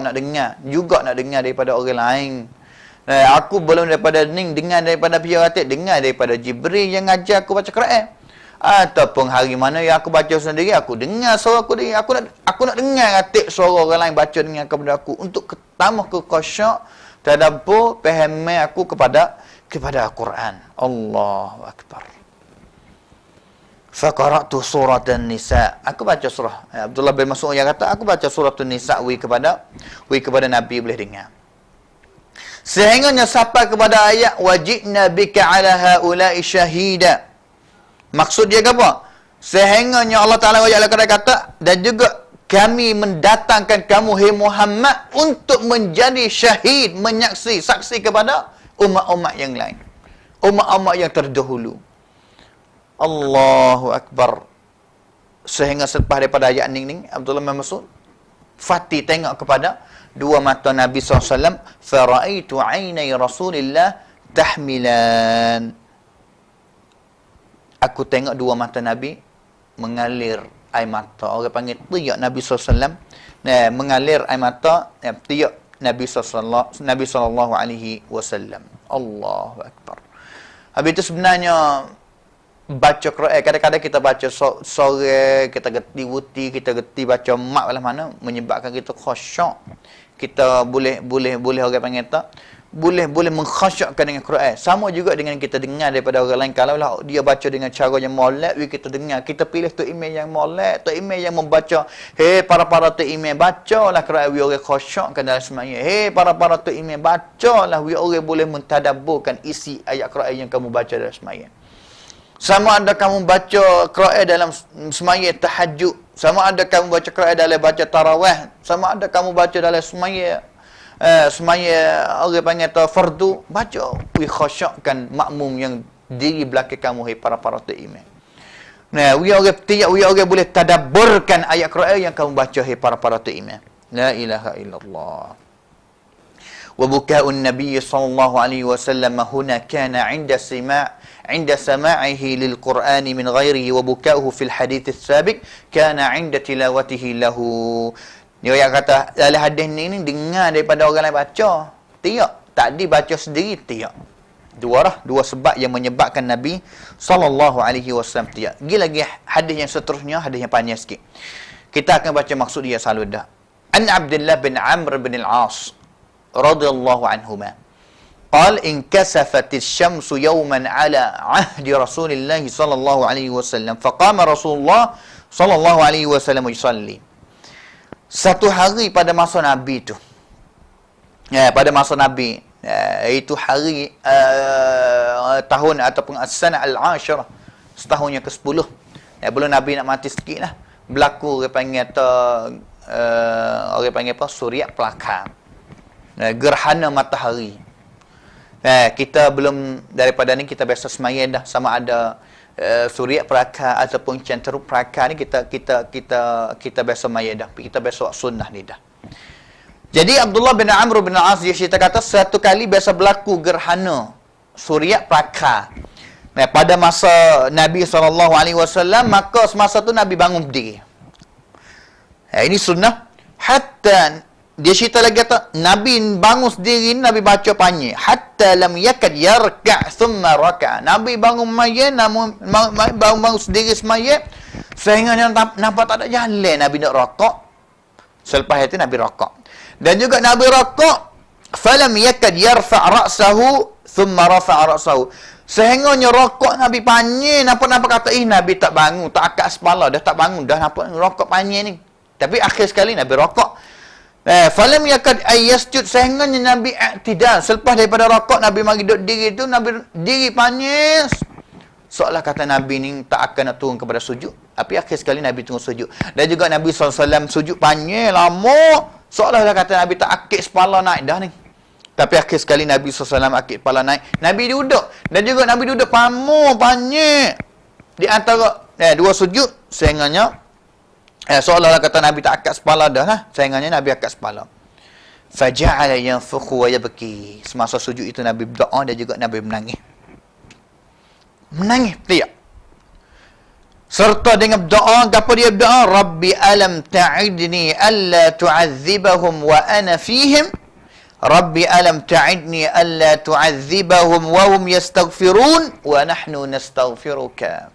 nak dengar, juga nak dengar daripada orang lain. Aku belum daripada dengar daripada pihak atik, dengar daripada Jibril yang ngajar aku baca Quran. Ataupun hari mana yang aku baca sendiri, aku dengar suara aku sendiri. Aku nak dengar atik suara orang lain baca dengan kepada aku untuk tambah ke khusyuk tadabbur fahaman aku kepada Al-Quran. Allahu akbar. Faqara'tu suratan nisa. Aku baca surah. Abdullah bin Mas'ud yang kata, aku baca suratun nisa kepada Nabi boleh dengar. Sehingganya sampai kepada ayat wajidna bika ala haula'i syahida. Maksud dia apa? Sehingganya Allah Ta'ala kata, dan juga kami mendatangkan kamu, hai Muhammad, untuk menjadi syahid, saksi kepada umat-umat yang lain. Umat-umat yang terdahulu. Allahu Akbar. sehingga selepas daripada ayat ni Abdullah bin Mas'ud Fatih tengok kepada dua mata Nabi SAW. Faraitu ainai Rasulillah tahmilan. Aku tengok dua mata Nabi mengalir air mata. Orang panggil tiak Nabi SAW. Mengalir air mata, tiak Nabi sallallahu alaihi wasallam. Allahu akbar. Habis itu sebenarnya baca Quran, kadang-kadang kita baca sore, kita gerti wuti, kita gerti baca mak lah mana, menyebabkan kita khusyuk. Kita boleh orang panggil tak, boleh mengkhusyukkan dengan Quran. Sama juga dengan kita dengar daripada orang lain. Kalau lah dia baca dengan cara yang molek, kita dengar, kita pilih tu imam yang molek, tu imam yang membaca. Hei para tu imam, bacalah Quran, orang khusyukkan dalam sembahyang. Hei para tu imam, bacalah, orang boleh mentadabburkan isi ayat Quran yang kamu baca dalam sembahyang. Sama ada kamu baca Quran dalam sembahyang tahajud, sama ada kamu baca Quran dalam baca tarawih, sama ada kamu baca dalam sembahyang orang panggil tu fardu, baca khusyukkan makmum yang diri belakang kamu, hai para tu imam. Nah, orang boleh tadabburkan ayat Quran yang kamu baca, hai para tu imam. La ilaha illallah. Wa buka'un nabiy sallallahu alaihi wasallam huna kana 'inda samaihi lil Qur'ani min ghairihi wa buka'uhu fil hadits as-sabiq kana 'inda tilawatihi lahu. Dia yang kata dalam hadis ni dengar daripada orang lain baca, tiak. Tak dibaca sendiri, tiak. Dua sebab yang menyebabkan Nabi sallallahu alaihi wasallam tiak. Lagi hadis yang seterusnya, hadis yang panjang sikit. Kita akan baca maksud dia selalu dah. An Abdullah bin Amr bin al-As radhiyallahu anhuma قال انكسفت الشمس يوما على عهد رسول الله صلى الله عليه وسلم فقام رسول الله صلى الله عليه وسلم يصلي. Satu hari pada masa Nabi tu, pada masa Nabi, itu hari tahun ataupun as-sanah al-ashirah, setahun yang ke-10. Belum Nabi nak mati sikit lah, berlaku orang panggil apa, Suriat Pelakar, gerhana matahari. Kita belum, daripada ni kita biasa semayang dah, sama ada Suriat Pelakar ataupun Canteruk Pelakar ni kita biasa semayang dah, kita biasa sunnah ni dah. Jadi Abdullah bin Amr bin Al-As dia cerita kata satu kali biasa berlaku gerhana Suriat Pelakar. Pada masa Nabi SAW, maka semasa tu Nabi bangun berdiri. Ini sunnah. Hatta dia cerita lagi kata Nabi bangun sendiri, Nabi baca panjang hatta lam yakad yarka' thumma raka'. Nabi bangun mayat, bangun sendiri semayat sehingga nampak tak ada jalan Nabi nak rokok. Selepas itu Nabi rokok. Dan juga Nabi rokok falam yakad yarfa' ra'sahu thumma rafa' ra'sahu. Sehingga rokok Nabi panjang, nampak kata Nabi tak bangun, tak akak kepala, dah tak bangun, dah nampak rokok panjang ni. Tapi akhir sekali Nabi rokok. Falam yakad ayyasjud, sehingga Nabi i'tidal. Selepas daripada rokok Nabi mari duduk diri tu, Nabi diri panis. Seolah kata Nabi ni tak akan nak turun kepada sujud. Tapi akhir sekali Nabi turun sujud. Dan juga Nabi SAW sujud panjang lama. Seolah kata Nabi tak akik kepala naik dah ni. Tapi akhir sekali Nabi SAW akik kepala naik. Nabi duduk. Dan juga Nabi duduk panjang. Di antara dua sujud, sehingga seolah-olah kata Nabi tak akad kepala dah lah. Saingannya Nabi akad kepala. Faja'ala yanfukhu wa yabki. Semasa sujud itu Nabi berdoa dan juga Nabi menangis. Menangis tiap. Serta dengan berdoa, apa dia berdoa? Rabbi alam ta'idni alla tu'adzibahum wa ana fihim. Rabbi alam ta'idni alla tu'adzibahum wa hum yastaghfirun wa nahnu nastaghfiruka.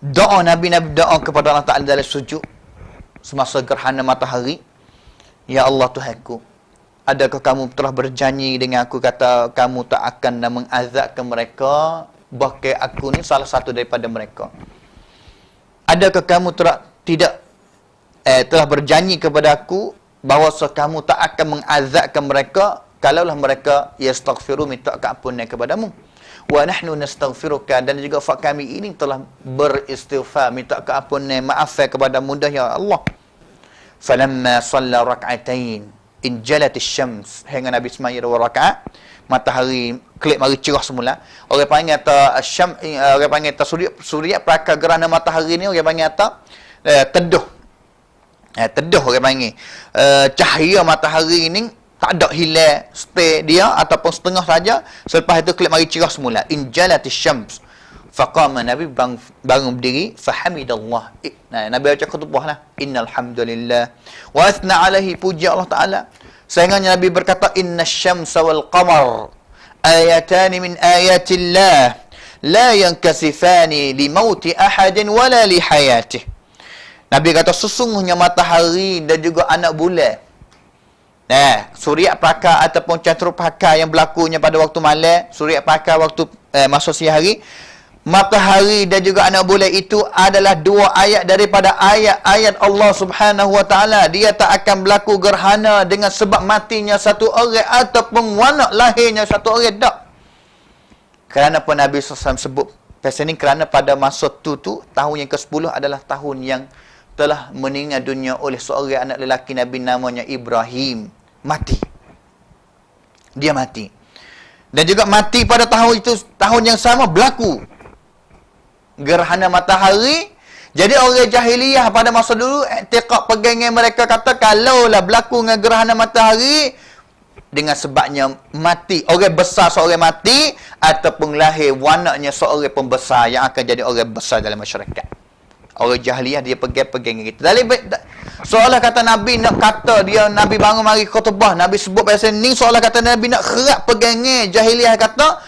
Doa Nabi doa kepada Allah Ta'ala dalam sujud semasa gerhana matahari. Ya Allah Tuhanku, adakah kamu telah berjanji dengan aku, kata kamu tak akan mengazabkan mereka, bahkan aku ni salah satu daripada mereka. Adakah kamu telah berjanji kepada aku bahawa kamu tak akan mengazabkan mereka kalaulah mereka yastaghfiru, minta keampunan kepadamu. Wa nahnu nastaghfiruka, dan juga kami ini telah beristighfar, minta keampunan, maaf kepada mudah ya Allah. Falamma shalla rak'atain, injalatis syams, hingga Nabi semaya 2 rakaat, matahari kelip mari cerah semula. Orang panggil orang panggil surya prakar gerhana matahari ni orang panggil teduh. Teduh orang panggil. Cahaya matahari ni tak ada hilang, stay dia ataupun setengah saja, selepas itu kelip mari cerah semula. Injalatis syams. Faqama, Nabi bangun berdiri, fahamidallah. Nabi baca khutbah lah. Innal hamdalillah wa athna alaihi, puji Allah Taala. Sehingga Nabi berkata, inna syamsa wal qamar ayatani min ayatillah la yankasifani li mauti ahadin wala li hayatih. Nabi kata, sesungguhnya matahari dan juga anak bulan, surya prakar ataupun catur prakar yang berlakunya pada waktu malam, surya prakar waktu masa siang hari, matahari dan juga anak bulan itu adalah 2 ayat daripada ayat-ayat Allah Subhanahu wa taala. Dia tak akan berlaku gerhana dengan sebab matinya satu orang ataupun wanak lahirnya satu orang, tak. Kerana apa Nabi SAW sebut pasal ni? Kerana pada masa tu tahun yang ke-10 adalah tahun yang telah meninggal dunia oleh seorang anak lelaki Nabi namanya Ibrahim. Mati. Dia mati. Dan juga mati pada tahun itu, tahun yang sama berlaku gerhana matahari. Jadi orang jahiliyah pada masa dulu, i'tiqad pegangan mereka kata, kalaulah berlaku dengan gerhana matahari dengan sebabnya mati orang besar seorang mati, ataupun lahir wanaknya seorang pembesar yang akan jadi orang besar dalam masyarakat. Orang jahiliyah dia pegang gitu. Seolah kata Nabi nak kata dia, Nabi bangun mari khutbah, Nabi sebut pasal ni, seolah kata Nabi nak kerak pegangan jahiliyah kata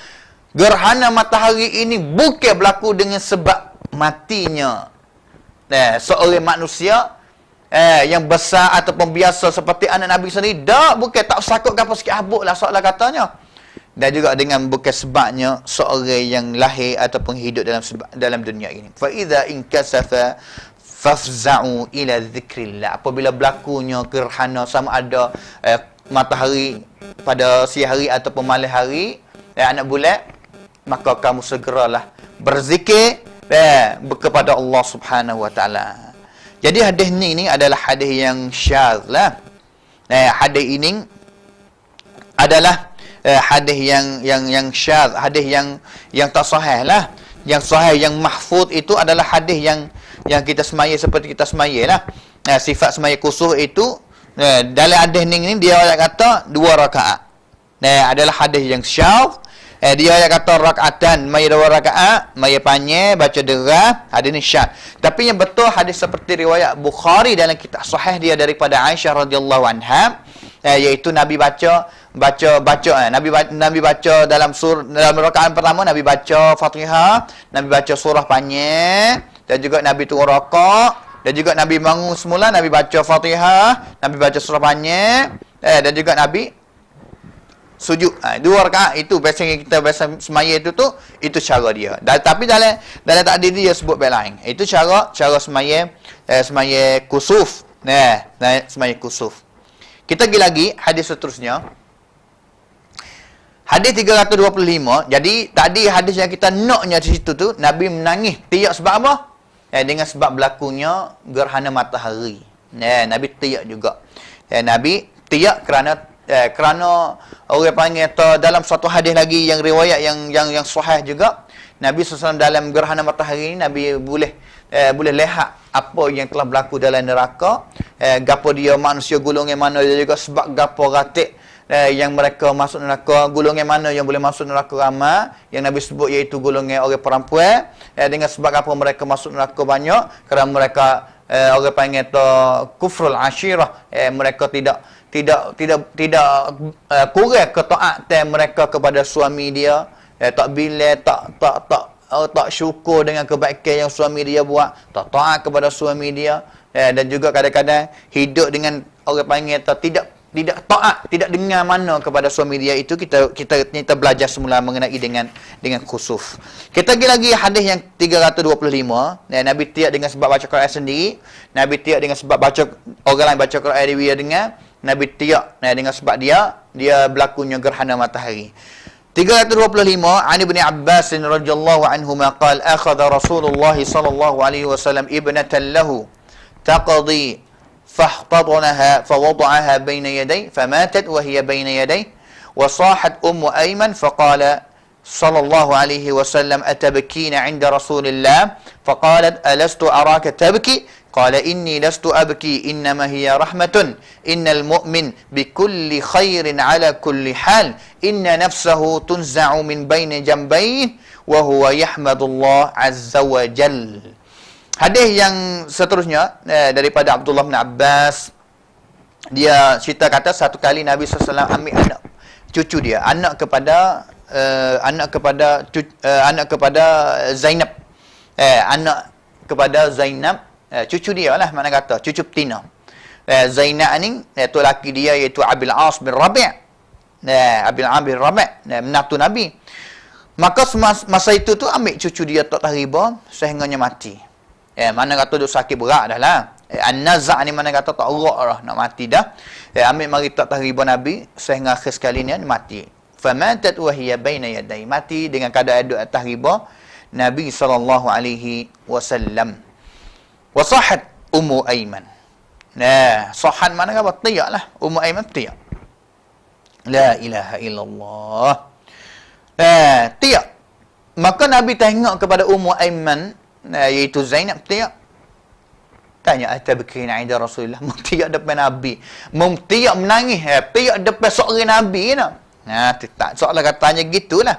gerhana matahari ini bukan berlaku dengan sebab matinya seorang manusia yang besar ataupun biasa seperti anak Nabi sendiri. Tak, bukan, tak sakut apa sikit habuk lah seolah katanya. Dan juga dengan bukan sebabnya seorang yang lahir ataupun hidup dalam dunia ini. Fa idza inkasafa fafza'u ila dzikrillah. Apabila berlakunya gerhana sama ada matahari pada siang hari ataupun malam hari, anak bulan, maka kamu segeralah berzikir kepada Allah Subhanahu wa taala. Jadi hadis ni adalah hadis yang syadz lah. Hadis ini adalah hadis yang syadz, hadis yang tak sahih lah. Yang sahih, yang mahfuz itu adalah hadis yang kita semaya seperti kita semaya lah. Sifat semaya kusuf itu dalam hadis ni dia kata 2 rakaat. Adalah hadis yang syadz. Dia kata rakaatan, maya 2 rakaat, maya panjang, baca derah, hadis ni syad. Tapi yang betul hadis seperti riwayat Bukhari dalam kitab sahih dia daripada Aisyah radhiyallahu anha, iaitu Nabi baca Nabi baca dalam rakaat pertama, Nabi baca Fatihah, Nabi baca surah panjang, dan juga Nabi turun rakaat, dan juga Nabi bangun semula, Nabi baca Fatihah, Nabi baca surah panjang, dan juga Nabi sujud. 2 rakaat itu biasa semaya itu cara dia. Tapi dalam takdir dia sebut lain. Itu cara semaya kusuf. Semaya kusuf. Kita pergi lagi hadis seterusnya. Hadis 325. Jadi tadi hadis yang kita naknya di situ Nabi menangis tiak sebab apa? Dengan sebab berlakunya gerhana matahari. Nabi tiak juga. Nabi tiak kerana orang panggil dalam satu hadis lagi yang riwayat yang sahih juga, Nabi SAW dalam gerhana matahari ini Nabi boleh lihat apa yang telah berlaku dalam neraka, gapo dia manusia golongan mana, dia juga sebab gapo ratik yang mereka masuk neraka, golongan mana yang boleh masuk neraka ramai, yang Nabi sebut iaitu golongan orang perempuan, dengan sebab apa mereka masuk neraka banyak, kerana mereka orang panggil kufrul ashirah, mereka tidak kurang ketaatan mereka kepada suami dia, tak bila tak syukur dengan kebaikan yang suami dia buat, tak taat kepada suami dia, dan juga kadang-kadang hidup dengan orang panggil tidak taat, tidak dengar mana kepada suami dia. Itu kita belajar semula mengenai dengan khusuf. Kita pergi lagi hadis yang 325. Nabi tiak dengan sebab baca Quran sendiri, Nabi tiak dengan sebab baca orang lain baca Quran dia dengar, Nabi tiak dengan sebab dia berlakunya gerhana matahari. 325 an Ibn Abbas radhiyallahu anhuma qala akhadha Rasulullah sallallahu alaihi wasallam ibnatan lahu taqdi فاحتضنها فوضعها بين يديه فماتت وهي بين يديه وصاحت أيمن فقال صلى الله عليه وسلم أتبكين عند رسول الله فقالت ألست أراك تبكي قال إني لست أبكي إنما هي رحمة إن المؤمن بكل خير على كل حال إن نفسه تنزع من بين جنبيه وهو يحمد الله عز وجل. Hadis yang seterusnya daripada Abdullah bin Abbas, dia cerita kata satu kali Nabi SAW ambil anak cucu dia, anak kepada Zainab, anak kepada Zainab, cucu dia lah, mana kata cucu betina. Zainab ni tu laki dia iaitu Abil As bin Rabi', Abil As bin Rabi', menantu Nabi. Maka masa itu tu ambil cucu dia tak riba sehingganya mati. Mana kata dia sakit berat dah lah. An-Naza' ni mana kata tak erak dah, nak mati dah. Ambil mari tak riba Nabi sehingga akhir sekali ni mati. Famatat wa hiya baina yaday, mati dengan keadaan duduk atas riba Nabi sallallahu alaihi wasallam. Wa sahhat Ummu Aiman. Sahhat mana apa? Tiak lah. Ummu Aiman tiak. La ilaha illallah. Tiak. Maka Nabi tengok kepada Ummu Aiman, iaitu Zainab, tiak. Tanya, atabkina inda Rasulullah? Tiak depan Nabi. Tiak menangis. Tiak depan seorang Nabi nak. Tak soalan katanya gitulah.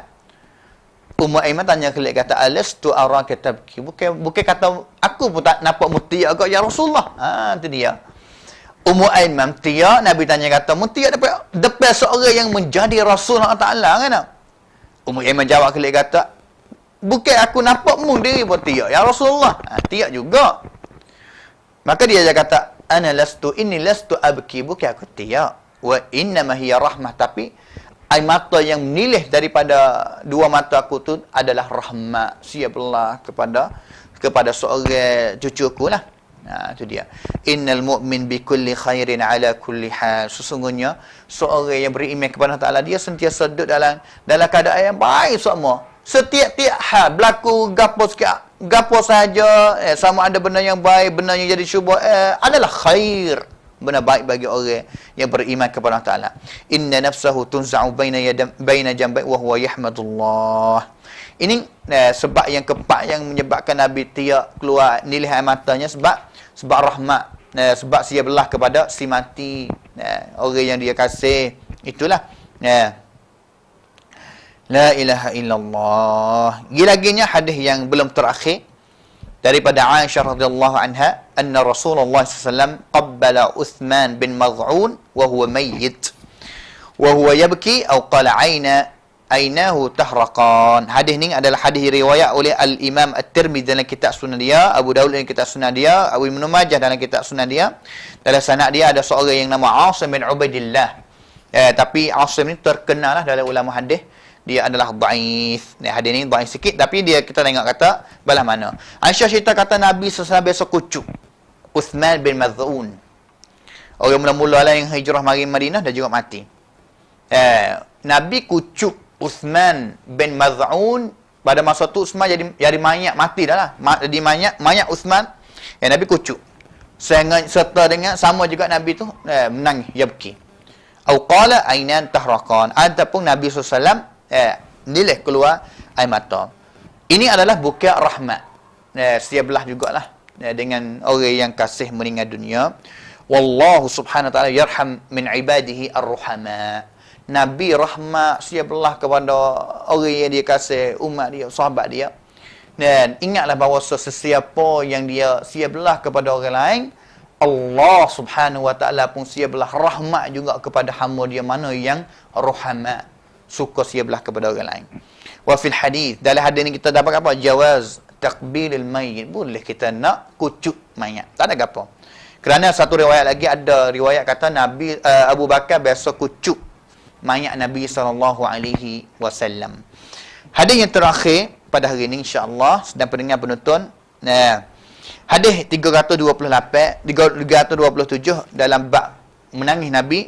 Ummu Aiman tanya kelik kata, alastu araka tabki? Bukan kata aku pun tak nampak mutiak kau ya Rasulullah. Itu dia. Ummu Aiman tiak, Nabi tanya kata, mutiak depan seorang yang menjadi Rasul Allah Taala kan? Ummu Aiman jawab kelik kata, bukan aku nampak mu diri pun tiak ya Rasulullah. Tiak juga. Maka dia kata, inni lastu abki, bukan aku tiak. Wa innama hiya rahmah, tapi air mata yang menilih daripada dua mata aku tu adalah rahmat. Siaplah kepada seorang cucuku lah. Itu dia. Innal mu'min bi kulli khairin ala kulli hal. Sesungguhnya seorang yang beriman kepada Allah Taala, dia sentiasa duduk dalam keadaan yang baik semua. Setiap-tiap hal berlaku gapo sahaja, sama ada benda yang baik, benda yang jadi syubhat, adalah khair, benda baik bagi orang yang beriman kepada Allah Taala. Inna nafsahu tunza'u baina jambai wa huwa yahmadullah. Ini sebab yang keempat yang menyebabkan Nabi tiak keluar nilai air matanya, sebab rahmat, sebab sia belah kepada si mati, orang yang dia kasih. Itulah. La ilaha illallah. Gila-gilanya hadis yang belum terakhir daripada Aisyah radhiyallahu anha, anna Rasulullah sallallahu qabbala Uthman bin Maz'un wa huwa mayyit wa huwa yabki aw qala aynahu tahraqan. Hadis ni adalah hadis riwayat oleh Al-Imam At-Tirmidzi dalam kitab Sunan dia, Abu Daud dalam kitab Sunan dia, Abu Ibnu Majah dalam kitab Sunan dia. Dalam sanad dia ada seorang yang nama Asim bin Ubaidillah. Tapi Asim ni terkenal lah dalam ulama hadis, dia adalah dhaif. Hadis ni dhaif sikit, tapi kita tengok kata belah mana. Aisyah cerita kata Nabi SAW biasa kucuk Uthman bin Maz'un. Orang mula-mula lah yang hijrah mari Madinah dah juga mati. Nabi kucuk Uthman bin Maz'un pada masa tu. Uthman jadi mayat, mati dah lah. Jadi mayat Uthman. Nabi kucuk. Serta dengan sama juga Nabi tu menangis, yabki. Au qala ainan tahraqan. Ataupun Nabi SAW nilai keluar air mata. Ini adalah buka rahmat. Setiap belah jugalah dengan orang yang kasih meninggal dunia. Wallahu subhanahu wa ta'ala yarham min ibadihi ar-ruhama. Nabi rahmat setiap belah kepada orang yang dia kasih, umat dia, sahabat dia. Dan ingatlah bahawa sesiapa yang dia setiap belah kepada orang lain, Allah subhanahu wa ta'ala pun setiap belah rahmat juga kepada hamba dia mana yang ruhama, suka sia belah kepada orang lain. Wa fil hadis, dalam hadis ni kita dapat apa? Jawaz taqbilil mayyit. Boleh kita nak kucuk mayat. Tak ada apa. Kerana satu riwayat lagi, ada riwayat kata Nabi Abu Bakar biasa kucuk mayat Nabi sallallahu alaihi wasallam. Hadis yang terakhir pada hari ini insya-Allah sedang pendengar penonton. Hadis 328 327 dalam bab menangis Nabi.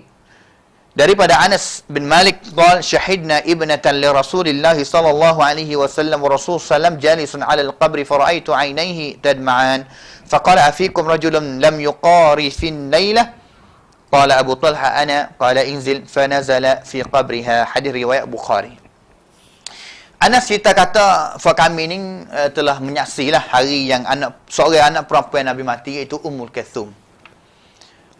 Daripada Anas bin Malik qala syahidna ibnatan li Rasulillah sallallahu alaihi wasallam wa Rasul sallam jalisun 'ala al-qabr fara'aitu 'ainaihi tadma'an faqala afikum rajulun lam yuqari fi al-lailah qala Abu Talha ana qala inzil fanazala fi qabriha. Hadis riwayat Bukhari. Anas cerita kata kami ni telah menyaksilah hari yang seorang anak perempuan Nabi mati, iaitu Ummul Kulthum.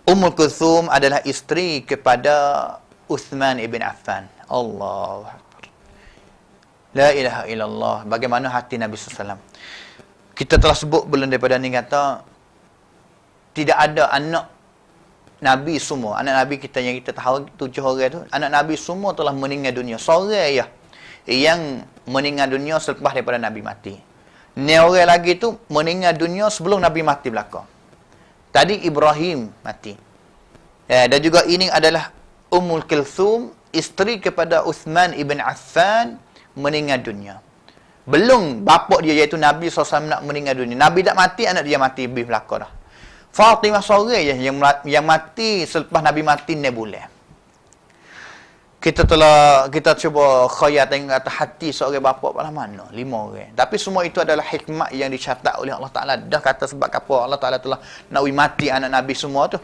Ummul Kulthum adalah isteri kepada Uthman ibn Affan. Allahu Akbar. La ilaha illallah. Bagaimana hati Nabi SAW. Kita telah sebut belum daripada ni kata, tidak ada anak Nabi semua. Anak Nabi kita yang kita tahu 7 orang tu, anak Nabi semua telah meninggal dunia. Seorang ya yang meninggal dunia selepas daripada Nabi mati. Ni orang lagi tu meninggal dunia sebelum Nabi mati belakang. Tadi Ibrahim mati. Dan juga ini adalah Ummul Kulthum, isteri kepada Uthman ibn Affan, meninggal dunia. Belum bapa dia iaitu Nabi SAW nak meninggal dunia. Nabi tak mati, anak dia mati lebih belakang dah. Fatimah seorang je yang mati selepas Nabi mati 6 bulan. Kita cuba khayal tengok atas hati seorang bapa pada mana? 5 orang. Tapi semua itu adalah hikmat yang dicatat oleh Allah Ta'ala. Dah kata sebab apa Allah Ta'ala telah nak mati anak Nabi semua tu.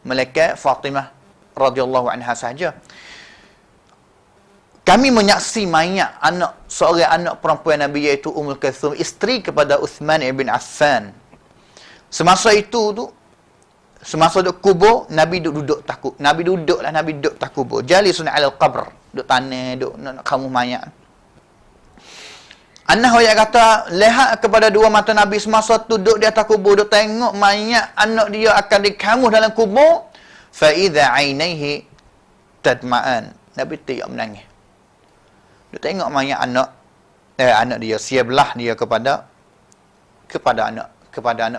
Malaikat Fatimah radhiyallahu anha saja. Kami menyaksi mayat seorang anak perempuan Nabi iaitu Ummul Kulthum, isteri kepada Uthman ibn Affan. Semasa itu tu, semasa duduk kubur, Nabi duduk takut. Nabi duduk tak kubur. Jalisun 'alal qabr. Duduk tanah, duduk nak kamu mayat. Anas ayat kata, lihat kepada dua mata Nabi semasa tu duduk di atas kubur, duduk tengok mayat anak dia akan dikamuh dalam kubur. Fa idza 'ainaihi tadma'an. Nabi tiap menangis. Duduk tengok mayat anak dia, siablah dia kepada anak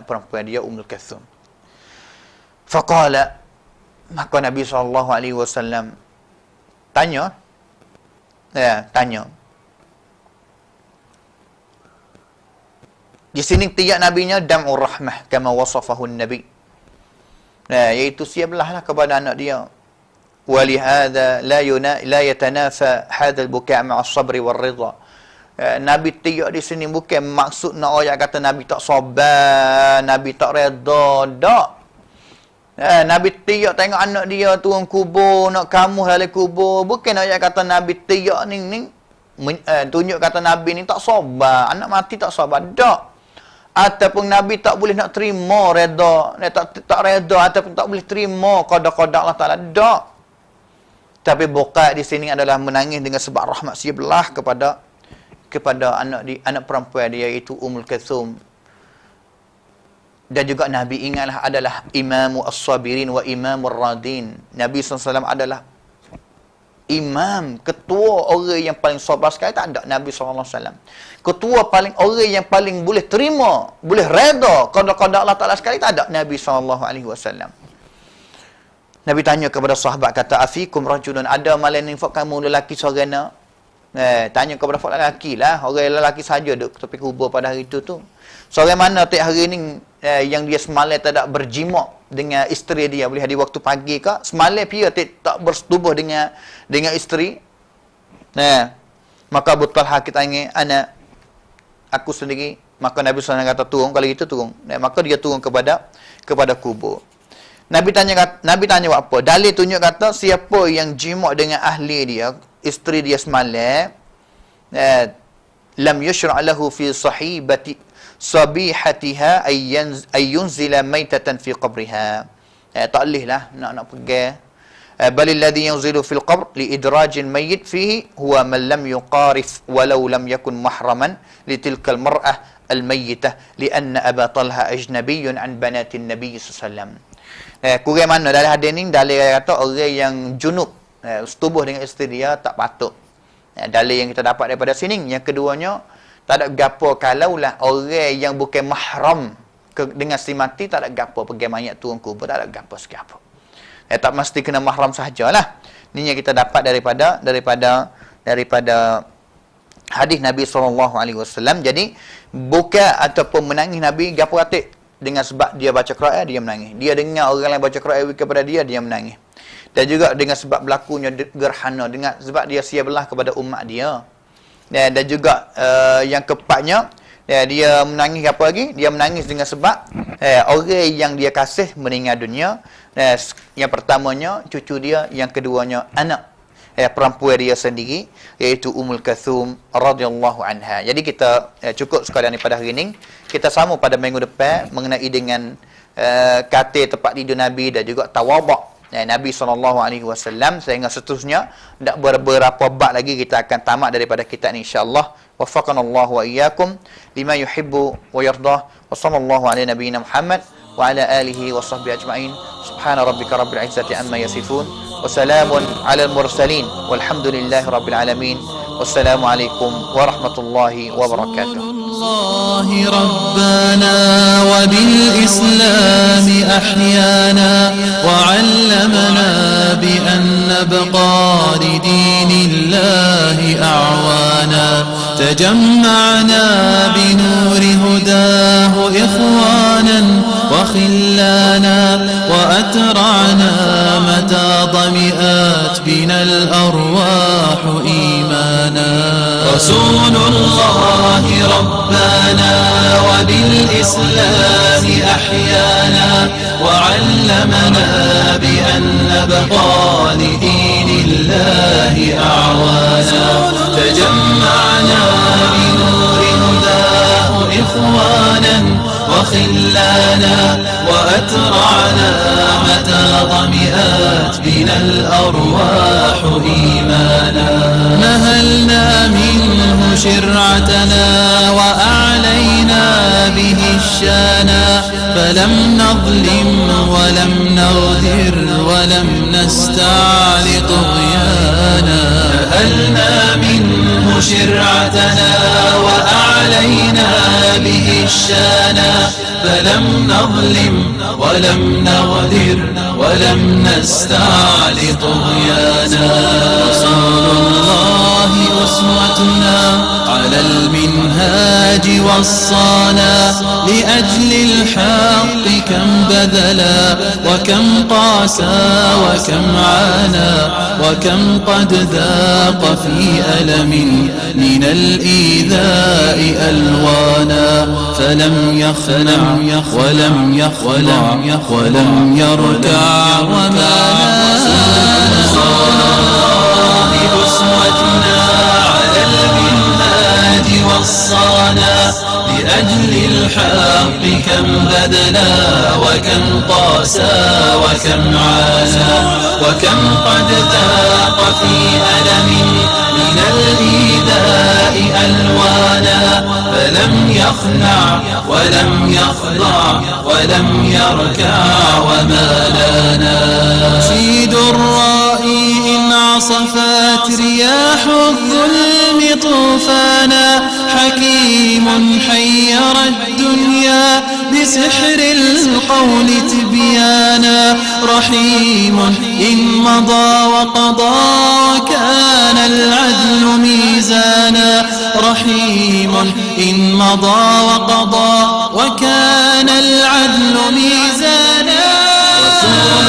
perempuan dia Ummul Kulthum. Faqala, maka Nabi SAW tanya. Di sini tiap nabinya dam'ur rahmah kama wasafahu Nabi. Iaitu siaplah kepada anak dia. Walihada la yatanafa hadha al-buka' ma'a as-sabri war-ridha. Nabi tiap di sini bukan maksud nak orang kata Nabi tak sabar, Nabi tak redha, tak. Nabi tiap tengok anak dia turun kubur, nak kamuh dalam kubur. Bukan nak kata Nabi tiap ni tunjuk kata Nabi ni tak sabar, anak mati tak sabar, tak. Ataupun Nabi tak boleh nak terima redha, tak redha ataupun tak boleh terima qada-qada Allah Taala, tak. Tapi buka di sini adalah menangis dengan sebab rahmat siaplah kepada anak perempuan dia iaitu Ummul Kulthum. Dan juga Nabi ingatlah adalah imamu as-sabirin wa imamur radin. Nabi SAW adalah imam, ketua orang yang paling sabar sekali. Tak ada Nabi SAW. Ketua orang yang paling boleh terima, boleh reda qada-qada Allah Ta'ala sekali. Tak ada Nabi SAW. Nabi tanya kepada sahabat, kata, afikum rajulun, ada malam infak kamu lelaki seorang nak? Tanya kepada lelaki lah. Orang lelaki saja duduk tepi kubur pada hari itu tu. Seorang mana tiap hari ni yang dia semalam tak berjimak dengan isteri dia, boleh di waktu pagi ke, semalam dia tak bersetubuh dengan isteri. Maka Abu Talha kita tanya, aku sendiri. Maka Nabi SAW kata turun, kalau itu turun. Maka dia turun kepada kubur. Nabi tanya apa? Dalil tunjuk kata siapa yang jimak dengan ahli dia, isteri dia semalam, lam yushra' lahu fi sabihatiha ay yunzila maitatan fi qabriha. Tak boleh lah nak pergi. Bal alladhi yunzilu fil qabr li idrajil mayyit fihi huwa man lam yuqarif walau lam yakun mahraman li tilka al mar'ah al mayyitah li anna Aba Talha ajnabiyyun an banatin Nabi sallallahu. Kurang mana dalam hadis ni dalil kata orang yang junub setubuh dengan isteri dia tak patut. Dalil yang kita dapat daripada sini. Yang keduanya, tak ada gapo kalaulah orang yang bukan mahram dengan si mati, tak ada gapo pergi mayat turun kubur, tak ada gapo segapo. Tak mesti kena mahram sahajalah. Ini yang kita dapat daripada hadis Nabi SAW. Jadi buka ataupun menangis Nabi gapo atik dengan sebab dia baca Quran, dia menangis. Dia dengar orang lain baca Quran kepada dia menangis. dan juga dengan sebab berlakunya gerhana, dengan sebab dia sia belah kepada umat dia. Dan juga yang keempatnya, dia menangis apa lagi? Dia menangis dengan sebab orang yang dia kasih meninggal dunia. Yang pertamanya cucu dia, yang keduanya anak perempuan dia sendiri, iaitu Ummul Kalthum radhiyallahu anha. Jadi kita cukup sekalian pada hari ini. Kita sambung pada minggu depan mengenai dengan kata tempat tidur Nabi dan juga tawaduk Nabi SAW, sehingga seterusnya. Tak beberapa bab lagi kita akan tamat daripada kitab ini insya-Allah. Waffaqanallahu wa iyyakum lima yuhibbu wa yardah. Wa sallallahu ala nabiyyina Muhammad wa ala alihi wa sahbihi ajma'in. Subhana rabbika rabbil izzati amma yasifun wa salamun ala al mursalin walhamdulillahi rabbil alamin. Wassalamu alaikum warahmatullahi wabarakatuh. الله ربنا وبالإسلام أحيانا وعلمنا بأن نبقى لدين الله أعوانا تجمعنا بنور هداه إخوانا وخلانا وأترعنا متى ضمئات بنا الأرواح إيمانا رسول الله ربنا وبالإسلام أحيانا وعلمنا بأن نبقى لدين الله أعوانا تجمعنا بنور هداه إخوانا وخلانا وأترعنا متى ضمئات بنا الأرواح إيمانا نهلنا منه شرعتنا وأعلينا به الشانا فلم نظلم ولم نغدر ولم نستعل طغيانا نهلنا منه شرعتنا وأعلينا به الشانا فلم نظلم ولم نغدر ولم نستعل طغيانا رسول الله أسوتنا على المنهاج وصانا لأجل الحق كم بذلا وكم قاسى وكم عانى وكم قد ذاق في ألم من الإيذاء ألوانا فلم يخنع ولم يخضع ولم يركع وما أسوتنا على المنهاج وصانا لأجل الحق كم بذلا وكم قاسى وكم عانى وكم قد ذاق في ألم من الإيذاء ألوانا فلم يخنع ولم يخضع ولم يركع وما لانا شيد الرائي إن عصفت رياح الظلم طوفانا حكيم حير الدنيا بسحر القول تبيانا رحيم إن مضى وقضى وكان العدل ميزانا رحيم إن مضى وقضى وكان العدل ميزانا رسول